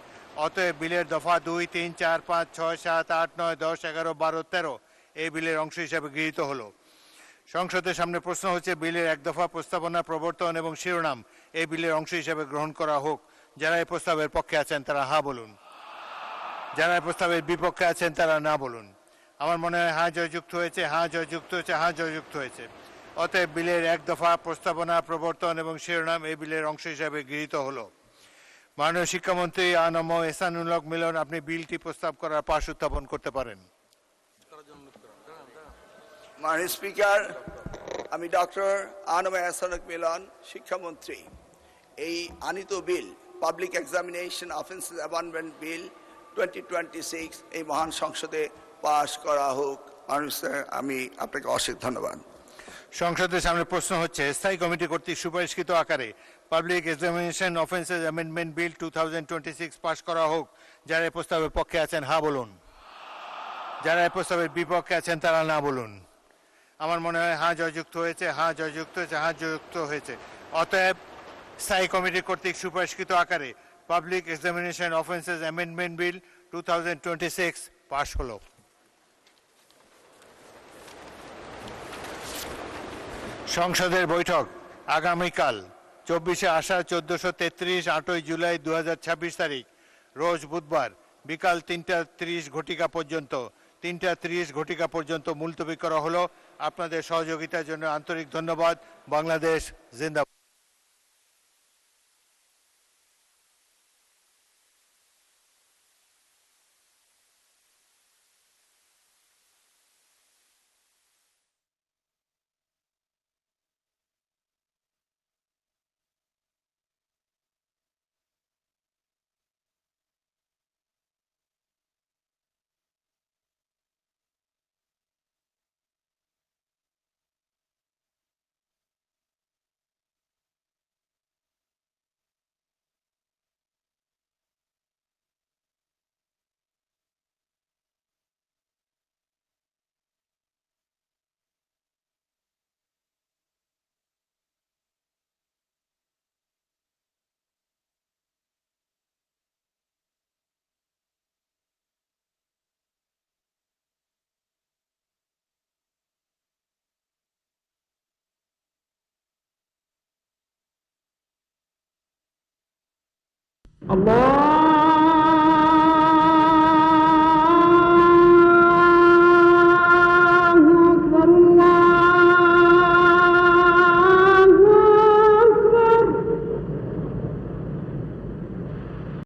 অতএব বিলের দফা 2, 3, 4, 5, 6, 7, 8, 9, 10, 11, 12, 13 এই বিলের অংশ হিসেবে গৃহীত হলো। সংসদের সামনে প্রশ্ন হচ্ছে বিলের এক দফা প্রস্তাবনা, প্রবর্তন এবং শিরোনাম এই বিলের অংশ হিসেবে গ্রহণ করা হোক। যারা এই প্রস্তাবের পক্ষে আছেন তারা হ্যাঁ বলুন, যারা এই প্রস্তাবের বিপক্ষে আছেন তারা না বলুন। আমার মনে হয় হ্যাঁ জয়যুক্ত হয়েছে, হ্যাঁ জয়যুক্ত হয়েছে, হ্যাঁ জয়যুক্ত হয়েছে। অতএব বিলের এক দফা প্রস্তাবনা, প্রবর্তন এবং শিরোনাম এই বিলের অংশ হিসেবে গৃহীত হলো। মাননীয় শিক্ষামন্ত্রী আনম এহসানুল হক মিলন, আপনি বিলটি প্রস্তাব করার পাশ উত্থাপন করতে পারেন। মাননীয় স্পিকার, আমি ডক্টর আনম এহসানুল হক মিলন, শিক্ষামন্ত্রী, এই আনিত bill public examination offences amendment bill 2026 এই মহান সংসদে পাশ করা হোক। মাননীয় স্যার, আমি আপনাকে অশেষ ধন্যবাদ। সংসদের সামনে প্রশ্ন হচ্ছে স্থায়ী কমিটি কর্তৃক সুপারিশকৃত আকারে public examination offences amendment bill 2026 পাশ করা হোক। যারা এই প্রস্তাবের পক্ষে আছেন হ্যাঁ বলুন, যারা এই প্রস্তাবের বিপক্ষে আছেন তারা না বলুন। আমার মনে হয় হ্যাঁ জয়যুক্ত হয়েছে, হ্যাঁ জয়যুক্ত হয়েছে, হ্যাঁ জয়যুক্ত হয়েছে। অতএব স্থায়ী কমিটি কর্তৃক সুপারিশকৃত আকারে public examination offences amendment bill 2026 পাশ হলো। সংসদের বৈঠক আগামীকাল 24শে আষাঢ় 1433 8ই জুলাই 2026 তারিখ রোজ বুধবার বিকাল 3:30 ঘটিকা পর্যন্ত মুলতবি করা হলো। আপনাদের সহযোগিতার জন্য আন্তরিক ধন্যবাদ। বাংলাদেশ জিন্দাবাদ। Allah